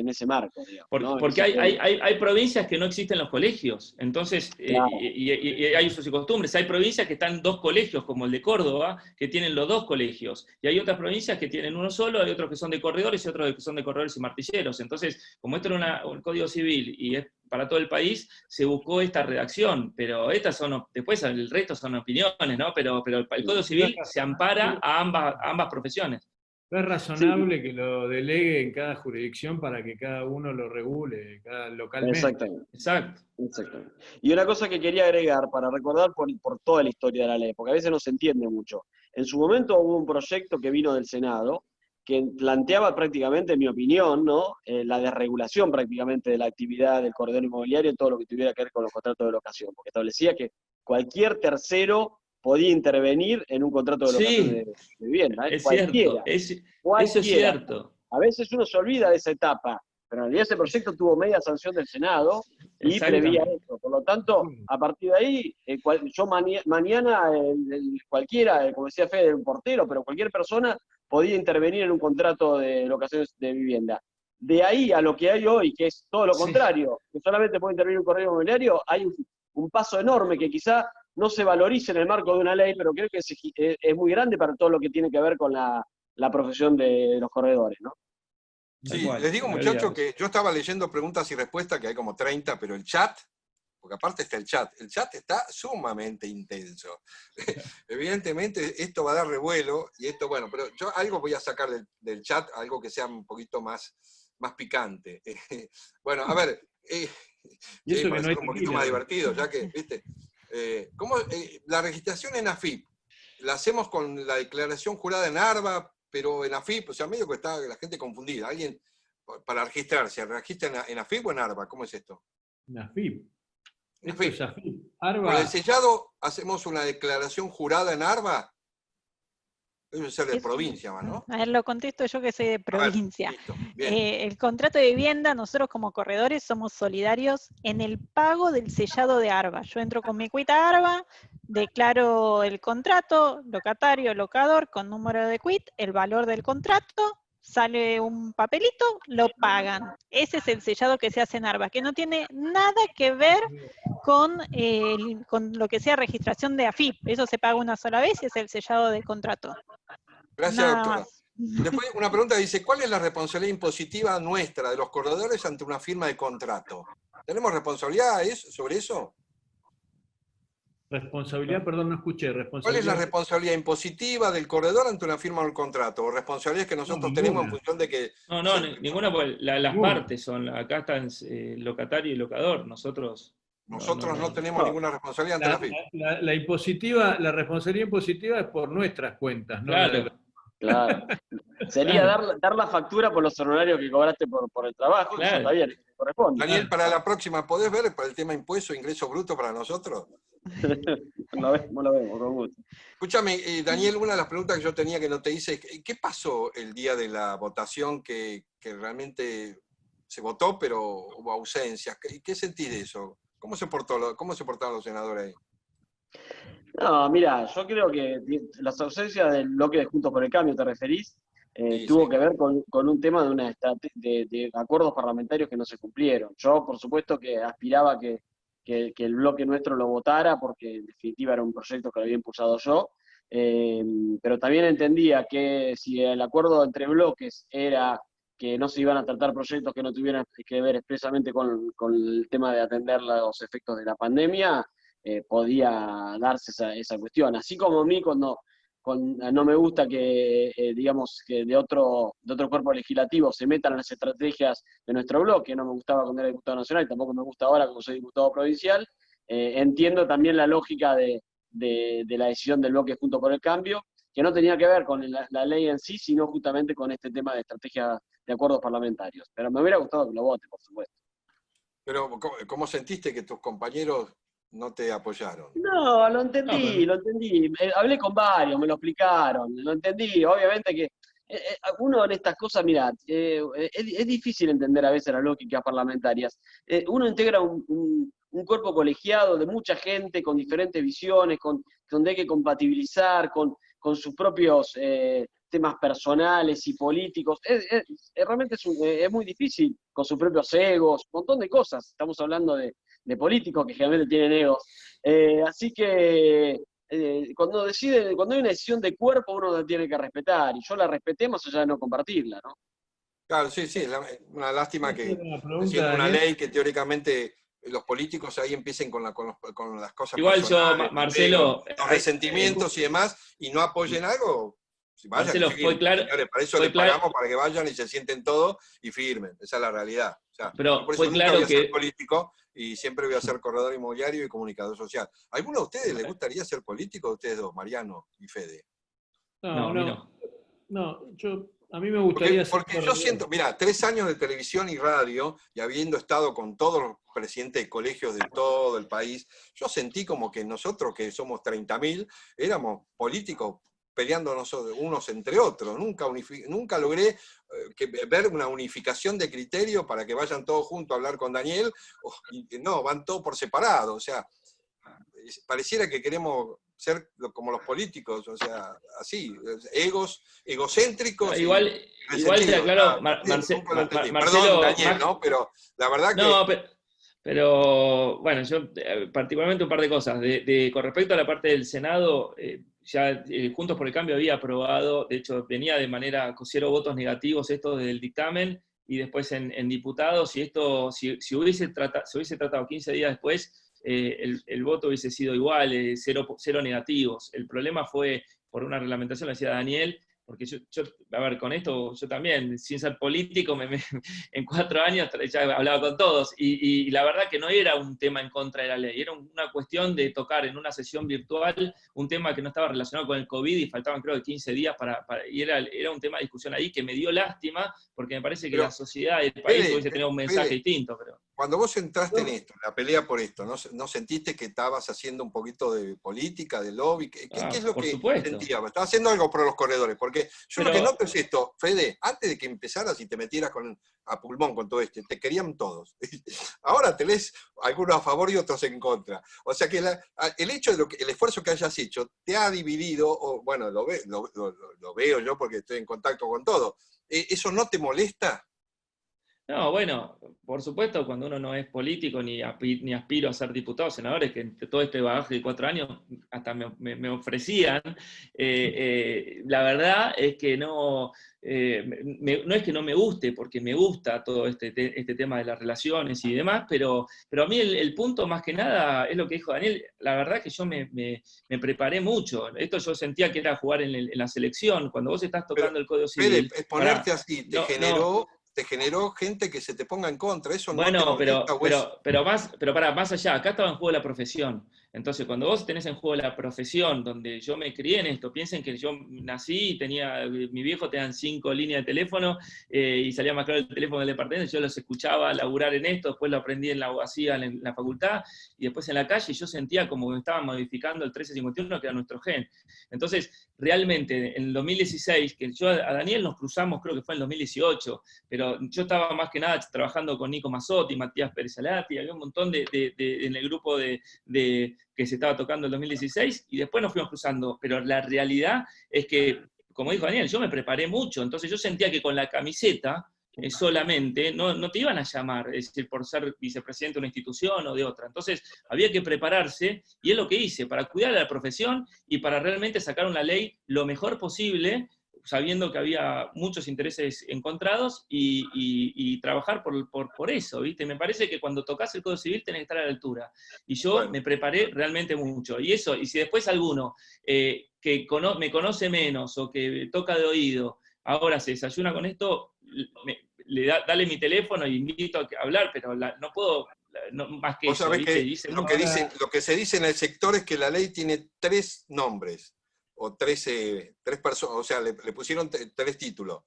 ese marco, digamos, ¿no?
Porque hay provincias que no existen los colegios, entonces,
Claro.
y hay usos y costumbres. Hay provincias que están 2 colegios, como el de Córdoba, que tienen los 2 colegios, y hay otras provincias que tienen uno solo, hay otros que son de corredores y otros que son de corredores y martilleros. Entonces, como esto era un código civil y es para todo el país, se buscó esta redacción, pero estas son, después el resto son opiniones, ¿no? Pero el código civil se ampara a ambas profesiones.
Es razonable que lo delegue en cada jurisdicción para que cada uno lo regule, localmente.
Exactamente.
Exacto.
Exactamente. Y una cosa que quería agregar, para recordar por toda la historia de la ley, porque a veces no se entiende mucho. En su momento hubo un proyecto que vino del Senado, que planteaba prácticamente, en mi opinión, ¿no? La desregulación prácticamente de la actividad del corredor inmobiliario en todo lo que tuviera que ver con los contratos de locación, porque establecía que cualquier tercero podía intervenir en un contrato de locación de vivienda.
Es
Cualquiera.
cierto, eso es
Cualquiera.
cierto.
A veces uno se olvida de esa etapa, pero en realidad ese proyecto tuvo media sanción del Senado y prevía eso. Por lo tanto, a partir de ahí, yo mañana, cualquiera, como decía Fede, un portero, pero cualquier persona podía intervenir en un contrato de locaciones de vivienda. De ahí a lo que hay hoy, que es todo lo contrario, que solamente puede intervenir un corredor inmobiliario, hay un paso enorme que quizá no se valorice en el marco de una ley, pero creo que es muy grande para todo lo que tiene que ver con la profesión de los corredores, ¿no?
Sí, les digo, muchachos, que yo estaba leyendo preguntas y respuestas, que hay como 30, pero el chat, porque aparte está el chat está sumamente intenso. Evidentemente esto va a dar revuelo, y esto, bueno, pero yo algo voy a sacar del chat, algo que sea un poquito más picante. Bueno, a ver, para ser un poquito más divertido, ya que, ¿viste? ¿Cómo, la registración en AFIP, la hacemos con la declaración jurada en ARBA, pero en AFIP, o sea, medio que está la gente confundida? ¿Alguien, para registrarse, registra en AFIP o en ARBA? ¿Cómo es esto?
En AFIP.
En
Esto
AFIP.
es AFIP. ARBA.
¿Con el sellado hacemos una declaración jurada en ARBA? Debe ser de provincia más, ¿no?
A ver, lo contesto yo que soy de provincia.
Listo, bien.
El contrato de vivienda, nosotros como corredores somos solidarios en el pago del sellado de ARBA. Yo entro con mi cuita ARBA, declaro el contrato, locatario, locador, con número de quit, el valor del contrato, sale un papelito, lo pagan. Ese es el sellado que se hace en ARBA, que no tiene nada que ver con lo que sea registración de AFIP. Eso se paga una sola vez y es el sellado del contrato.
Gracias,
Nada
doctora.
más.
Después una pregunta dice, ¿cuál es la responsabilidad impositiva nuestra, de los corredores, ante una firma de contrato? ¿Tenemos responsabilidad sobre eso?
Responsabilidad, perdón, no escuché.
¿Cuál es la responsabilidad impositiva del corredor ante una firma de un contrato? ¿O responsabilidades que nosotros tenemos en función de que...
No, ninguna, porque las partes son, acá están locatario y locador, nosotros
no tenemos ninguna responsabilidad ante la firma.
La impositiva, la responsabilidad impositiva es por nuestras cuentas, ¿no?
Claro. Sería dar la factura por los honorarios que cobraste por el trabajo, claro. Eso está bien, corresponde.
Daniel, para la próxima, ¿podés ver para el tema impuesto, ingreso bruto para nosotros?
Lo vemos, con gusto.
Escúchame, Daniel, una de las preguntas que yo tenía que no te hice es, ¿qué pasó el día de la votación que realmente se votó, pero hubo ausencias? ¿Qué sentís de eso? ¿Cómo se portaron los senadores ahí?
No, mira, yo creo que las ausencias del bloque de Juntos por el Cambio, ¿te referís? Tuvo que ver con un tema de acuerdos parlamentarios que no se cumplieron. Yo, por supuesto, que aspiraba que el bloque nuestro lo votara, porque en definitiva era un proyecto que lo había impulsado yo, pero también entendía que si el acuerdo entre bloques era que no se iban a tratar proyectos que no tuvieran que ver expresamente con el tema de atender los efectos de la pandemia, podía darse esa cuestión. Así como a mí no me gusta que, digamos, que de otro cuerpo legislativo se metan en las estrategias de nuestro bloque, no me gustaba cuando era diputado nacional y tampoco me gusta ahora como soy diputado provincial, entiendo también la lógica de la decisión del bloque Junto por el Cambio, que no tenía que ver con la ley en sí, sino justamente con este tema de estrategia de acuerdos parlamentarios. Pero me hubiera gustado que lo vote, por supuesto.
Pero, ¿cómo sentiste que tus compañeros no te apoyaron?
No, lo entendí. Hablé con varios, me lo explicaron, lo entendí. Obviamente que uno en estas cosas, mirá, es difícil entender a veces las lógicas parlamentarias. Uno integra un cuerpo colegiado de mucha gente con diferentes visiones, donde hay que compatibilizar con sus propios temas personales y políticos. Realmente es muy difícil, con sus propios egos, un montón de cosas. Estamos hablando de políticos que generalmente tienen egos. Así que cuando hay una decisión de cuerpo, uno la tiene que respetar, y yo la respeté más allá de no compartirla, ¿no?
Claro, sí, una lástima que
Una pregunta,
siendo una
Daniel.
ley que teóricamente los políticos ahí empiecen con las cosas
Igual yo,
personales,
Marcelo,
los resentimientos y demás, y no apoyen algo, si vayan,
Marcelo,
y firmen, señores, para eso les pagamos, para que vayan y se sienten todos y firmen, esa es la realidad. O sea,
pero
yo por eso
fue
nunca
claro
voy a ser
que
político y siempre voy a ser corredor inmobiliario y comunicador social. ¿A alguno de ustedes les gustaría ser político, ustedes dos, Mariano y Fede?
no, a mí no.
No, a mí me gustaría ser
Porque yo siento, mira, 3 años de televisión y radio, y habiendo estado con todos los presidentes de colegios de todo el país, yo sentí como que nosotros, que somos 30.000, éramos políticos peleándonos unos entre otros. Nunca logré ver una unificación de criterio para que vayan todos juntos a hablar con Daniel. No, van todos por separado. O sea, pareciera que queremos ser como los políticos, o sea, así, egocéntricos.
Igual te aclaro,
Marcelo.
Marcelo,
Perdón, Daniel, ¿no? Pero la verdad que...
no, pero bueno, yo particularmente un par de cosas. Con respecto a la parte del Senado, ya Juntos por el Cambio había aprobado, de hecho venía de manera con 0 votos negativos esto del dictamen, y después en diputados, y esto, si se hubiese tratado 15 días después, el voto hubiese sido igual, 0 negativos. El problema fue por una reglamentación, lo decía Daniel, porque a ver, con esto yo también, sin ser político, en 4 años ya hablaba con todos, y la verdad que no era un tema en contra de la ley, era una cuestión de tocar en una sesión virtual un tema que no estaba relacionado con el COVID, y faltaban creo que 15 días y era un tema de discusión ahí que me dio lástima, porque me parece que la sociedad y el país hubiese tenido un mensaje distinto. Pero
cuando vos entraste en esto, en la pelea por esto, ¿no sentiste que estabas haciendo un poquito de política, de lobby? ¿Qué es lo que sentías? Estabas haciendo algo por los corredores, porque yo lo que noto es esto, Fede, antes de que empezaras y te metieras a pulmón con todo esto, te querían todos. Ahora tenés algunos a favor y otros en contra. O sea que el hecho de el esfuerzo que hayas hecho te ha dividido, bueno, lo veo yo porque estoy en contacto con todo. ¿Eso no te molesta?
No, bueno, por supuesto, cuando uno no es político ni aspiro a ser diputado o senador, que entre todo este bagaje de 4 años hasta me ofrecían, la verdad es que no es que no me guste, porque me gusta todo este tema de las relaciones y demás, pero a mí el punto más que nada es lo que dijo Daniel. La verdad que yo me preparé mucho. Esto yo sentía que era jugar en la selección. Cuando vos estás tocando el Código Civil...
Fede, exponerte así te generó gente que se te ponga en contra, eso no
bueno,
te molesta,
pero más allá, acá estaba en juego la profesión. Entonces, cuando vos tenés en juego la profesión, donde yo me crié en esto, piensen que yo nací y mi viejo tenía 5 líneas de teléfono, y salía más claro el teléfono del departamento, yo los escuchaba laburar en esto, después lo aprendí en la abogacía, en la facultad, y después en la calle, y yo sentía como que me estaban modificando el 1351, que era nuestro gen. Entonces, realmente, en el 2016, que yo a Daniel nos cruzamos, creo que fue en el 2018, pero yo estaba más que nada trabajando con Nico Mazzotti, Matías Pérez Alati, había un montón en el grupo que se estaba tocando en 2016, y después nos fuimos cruzando, pero la realidad es que, como dijo Daniel, yo me preparé mucho, entonces yo sentía que con la camiseta solamente no te iban a llamar, es decir, por ser vicepresidente de una institución o de otra, entonces había que prepararse, y es lo que hice, para cuidar a la profesión y para realmente sacar una ley lo mejor posible, sabiendo que había muchos intereses encontrados, y trabajar por eso, ¿viste? Me parece que cuando tocas el Código Civil tenés que estar a la altura. Y yo me preparé realmente mucho. Y si después alguno que me conoce menos o que toca de oído, ahora se desayuna con esto, dale mi teléfono y invito a hablar, pero no puedo... más que eso,
¿viste? Lo que se dice en el sector es que la ley tiene 3 nombres. O 3 personas, o sea, le pusieron 3 títulos.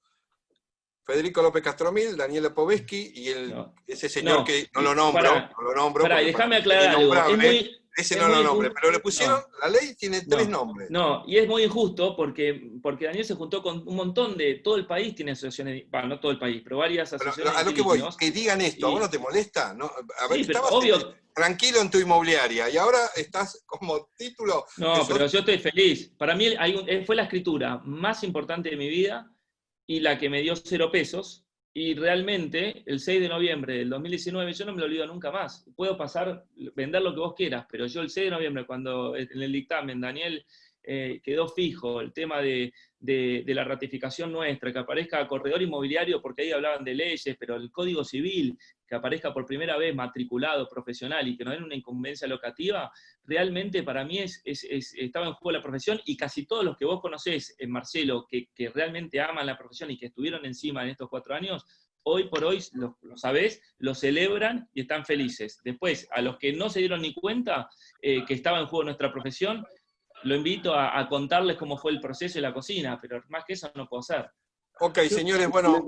Federico López Castromil, Daniel Lepovetsky y ese señor
No,
que no lo nombro.
Pará,
porque
déjame
para
aclarar algo.
ese
es
no
muy
lo nombre,
injusto.
pero le pusieron,
No.
la ley tiene 3 nombres.
No, y es muy injusto porque Daniel se juntó con un montón de, todo el país tiene asociaciones, bueno, no todo el país, pero varias
Pero
asociaciones
a
de
lo que voy,
inquilinos.
que digan esto, ¿a vos no te molesta? ¿No? A ver,
Sí, pero
estabas
obvio.
tranquilo en tu inmobiliaria y ahora estás como título.
No, pero yo estoy feliz. Para mí fue la escritura más importante de mi vida y la que me dio 0 pesos. Y realmente, el 6 de noviembre del 2019, yo no me lo olvido nunca más. Puedo vender lo que vos quieras, pero yo el 6 de noviembre, cuando en el dictamen Daniel quedó fijo el tema de la ratificación nuestra, que aparezca corredor inmobiliario, porque ahí hablaban de leyes, pero el Código Civil, que aparezca por primera vez matriculado, profesional, y que no den una incumbencia locativa, realmente para mí estaba en juego la profesión, y casi todos los que vos conocés, Marcelo, que realmente aman la profesión y que estuvieron encima en estos 4 años, hoy por hoy, lo sabés, lo celebran y están felices. Después, a los que no se dieron ni cuenta que estaba en juego nuestra profesión, lo invito a contarles cómo fue el proceso de la cocina, pero más que eso no puedo hacer.
Ok, señores, bueno,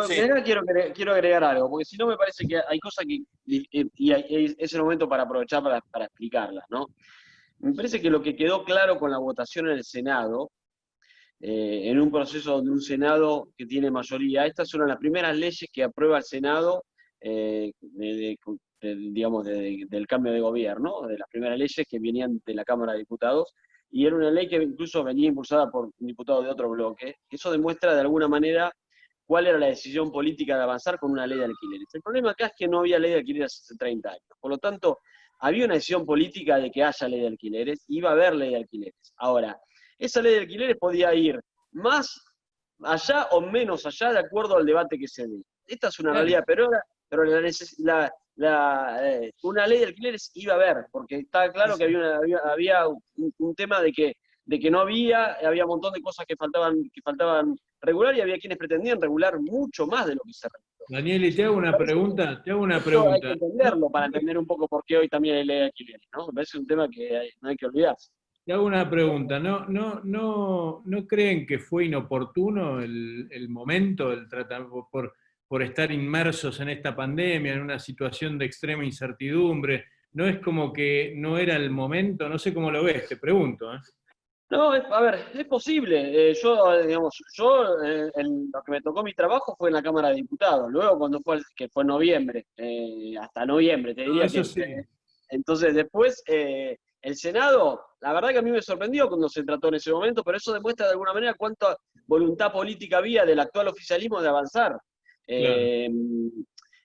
sí.
Quiero agregar algo, porque si no me parece que hay cosas que, y es el momento para aprovechar para explicarlas, ¿no? Me parece que lo que quedó claro con la votación en el Senado, en un proceso de un Senado que tiene mayoría, estas son las primeras leyes que aprueba el Senado, digamos, del cambio de gobierno, de las primeras leyes que venían de la Cámara de Diputados, y era una ley que incluso venía impulsada por un diputado de otro bloque. Eso demuestra de alguna manera cuál era la decisión política de avanzar con una ley de alquileres. El problema acá es que no había ley de alquileres hace 30 años. Por lo tanto, había una decisión política de que haya ley de alquileres, iba a haber ley de alquileres. Ahora, esa ley de alquileres podía ir más allá o menos allá de acuerdo al debate que se dé. Esta es una realidad, pero una ley de alquileres iba a haber, porque está claro que había un tema de que no había un montón de cosas que faltaban regular, y había quienes pretendían regular mucho más de lo que se reguló.
Daniel, y te hago una pregunta.
Hay que entenderlo para entender un poco por qué hoy también hay ley de alquileres, ¿no? Me parece un tema que no hay que olvidarse.
Te hago una pregunta. ¿No creen que fue inoportuno el momento del tratamiento por estar inmersos en esta pandemia, en una situación de extrema incertidumbre? ¿No es como que no era el momento? No sé cómo lo ves, te pregunto.
No, a ver, es posible. Yo, lo que me tocó mi trabajo fue en la Cámara de Diputados. Luego, cuando que fue en noviembre, hasta noviembre, te diría
Eso
que.
sí.
Entonces, después, el Senado, la verdad que a mí me sorprendió cuando se trató en ese momento, pero eso demuestra de alguna manera cuánta voluntad política había del actual oficialismo de avanzar.
Claro.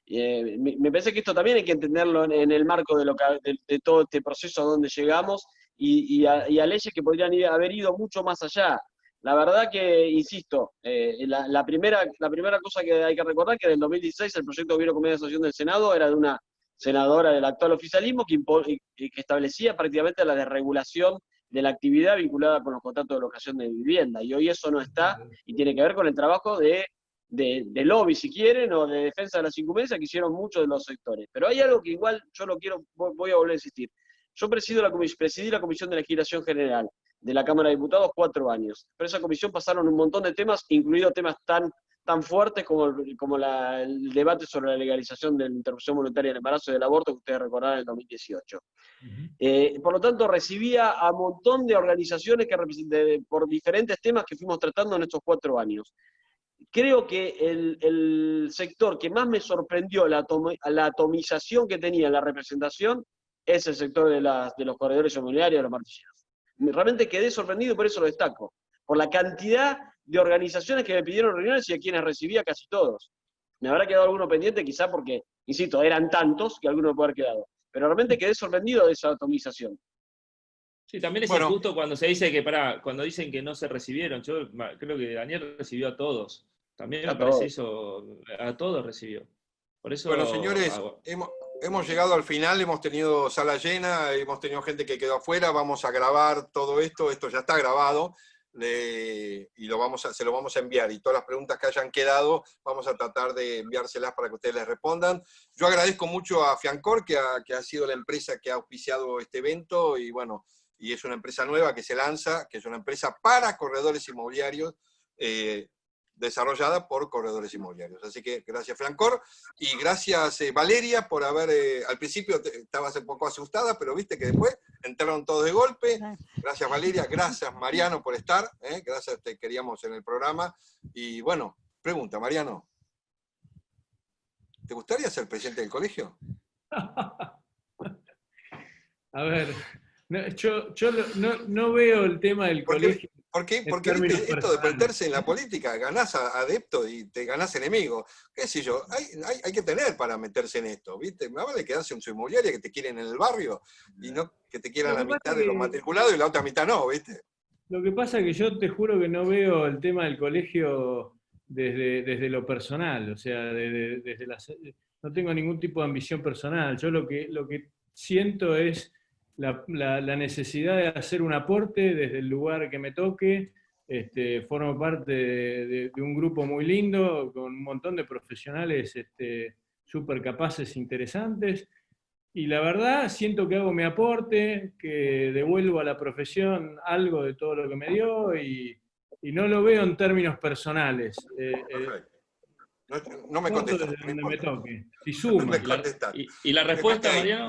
Me parece que esto también hay que entenderlo en el marco de todo este proceso a donde llegamos, y a leyes que podrían haber ido mucho más allá. La verdad que, insisto, la primera cosa que hay que recordar que en el 2016 el proyecto de gobierno con media asociación del Senado era de una senadora del actual oficialismo que establecía prácticamente la desregulación de la actividad vinculada con los contratos de locación de vivienda, y hoy eso no está, y tiene que ver con el trabajo de lobby, si quieren, o de defensa de las incumbencias que hicieron muchos de los sectores. Pero hay algo que igual yo voy a volver a insistir. Yo presidí la Comisión de Legislación General de la Cámara de Diputados 4 años. Pero esa comisión pasaron un montón de temas, incluidos temas tan fuertes como el debate sobre la legalización de la interrupción voluntaria del embarazo y del aborto, que ustedes recordarán en el 2018. Por lo tanto, recibía a un montón de organizaciones por diferentes temas que fuimos tratando en estos 4 años. Creo que el sector que más me sorprendió la atomización que tenía la representación es el sector de los corredores inmobiliarios, de los martilleros. Realmente quedé sorprendido, por eso lo destaco, por la cantidad de organizaciones que me pidieron reuniones y a quienes recibía casi todos. Me habrá quedado alguno pendiente quizá porque, insisto, eran tantos que alguno me puede haber quedado. Pero realmente quedé sorprendido de esa atomización.
Sí, también es injusto cuando se dice cuando dicen que no se recibieron. Yo creo que Daniel recibió a todos. También me parece eso, a todos recibió. Por eso,
bueno, señores, hemos llegado al final, hemos tenido sala llena, hemos tenido gente que quedó afuera, vamos a grabar todo esto ya está grabado, y se lo vamos a enviar, y todas las preguntas que hayan quedado, vamos a tratar de enviárselas para que ustedes les respondan. Yo agradezco mucho a Fiancor, que ha sido la empresa que ha auspiciado este evento, y bueno, y es una empresa nueva que se lanza, que es una empresa para corredores inmobiliarios, desarrollada por corredores inmobiliarios. Así que gracias, Flancor, y gracias, Valeria, por haber, al principio estabas un poco asustada, pero viste que después entraron todos de golpe. Gracias, Valeria, gracias, Mariano, por estar, gracias, te queríamos en el programa. Y bueno, pregunta, Mariano, ¿te gustaría ser presidente del colegio?
A ver, yo no veo el tema del colegio.
Porque
términos
esto de
personales.
meterse en la política, ganás adeptos y te ganás enemigos. ¿Qué sé yo? Hay que tener para meterse en esto, ¿viste? Más vale quedarse en su inmobiliaria que te quieren en el barrio y no que te quieran la mitad de los matriculados y la otra mitad no, ¿viste?
Lo que pasa es que yo te juro que no veo el tema del colegio desde lo personal, o sea, no tengo ningún tipo de ambición personal. Yo lo que siento es la necesidad de hacer un aporte desde el lugar que me toque. Formo parte de un grupo muy lindo, con un montón de profesionales súper capaces, interesantes, y la verdad siento que hago mi aporte, que devuelvo a la profesión algo de todo lo que me dio, y no lo veo en términos personales.
Perfecto. No me
Aporto
contestas.
desde donde me toque. Si
No
suma.
me contestas.
¿Y la respuesta,
Ahí,
Mariano?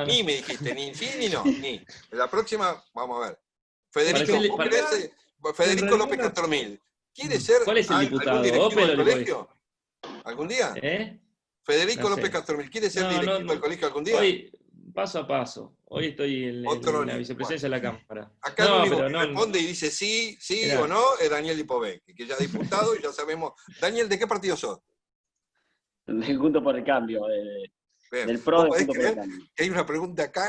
Ni me dijiste, ni sí ni no, ni. La próxima, vamos a ver. Federico,
realidad
López
no-
Castormil, ¿quiere ser
¿Cuál es el
algún
diputado?
directivo
¿Opel o
del
el
colegio? ¿Algún día? Federico
No sé.
López Castormil, ¿quiere ser directivo del colegio algún día?
Hoy, paso a paso. Hoy estoy en la vicepresidencia de la Cámara.
Acá el único que responde y dice sí o no es Daniel Lipovetsky, que ya es diputado y ya sabemos. Daniel, ¿de qué partido sos?
Junto por el Cambio,
Bien.
del PRO de
¿Podés
Junto por el
creer
Cambio.
que hay una pregunta acá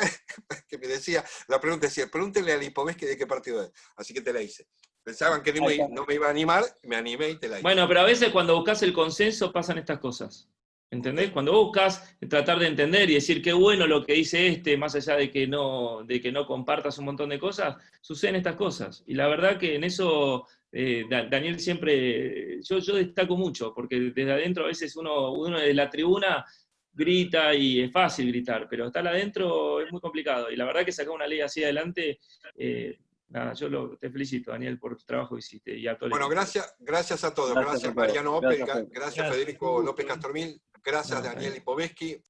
que me decía, la pregunta decía, pregúntenle a Lipovetsky de qué partido es? Así que te la hice. Pensaban que no me iba a animar, me animé y te la hice.
Bueno, pero a veces cuando buscas el consenso pasan estas cosas. ¿Entendés? Cuando vos buscas tratar de entender y decir qué bueno lo que dice más allá de que no compartas un montón de cosas, suceden estas cosas. Y la verdad que en eso Daniel siempre, yo destaco mucho, porque desde adentro a veces uno de la tribuna grita y es fácil gritar, pero estar adentro es muy complicado. Y la verdad que sacar una ley así adelante, nada, te felicito, Daniel, por tu trabajo que hiciste. Y a todo el
Bueno,
equipo.
gracias a todos. Gracias, Mariano Opel, gracias Federico López Castormil, gracias Daniel Lipovetsky.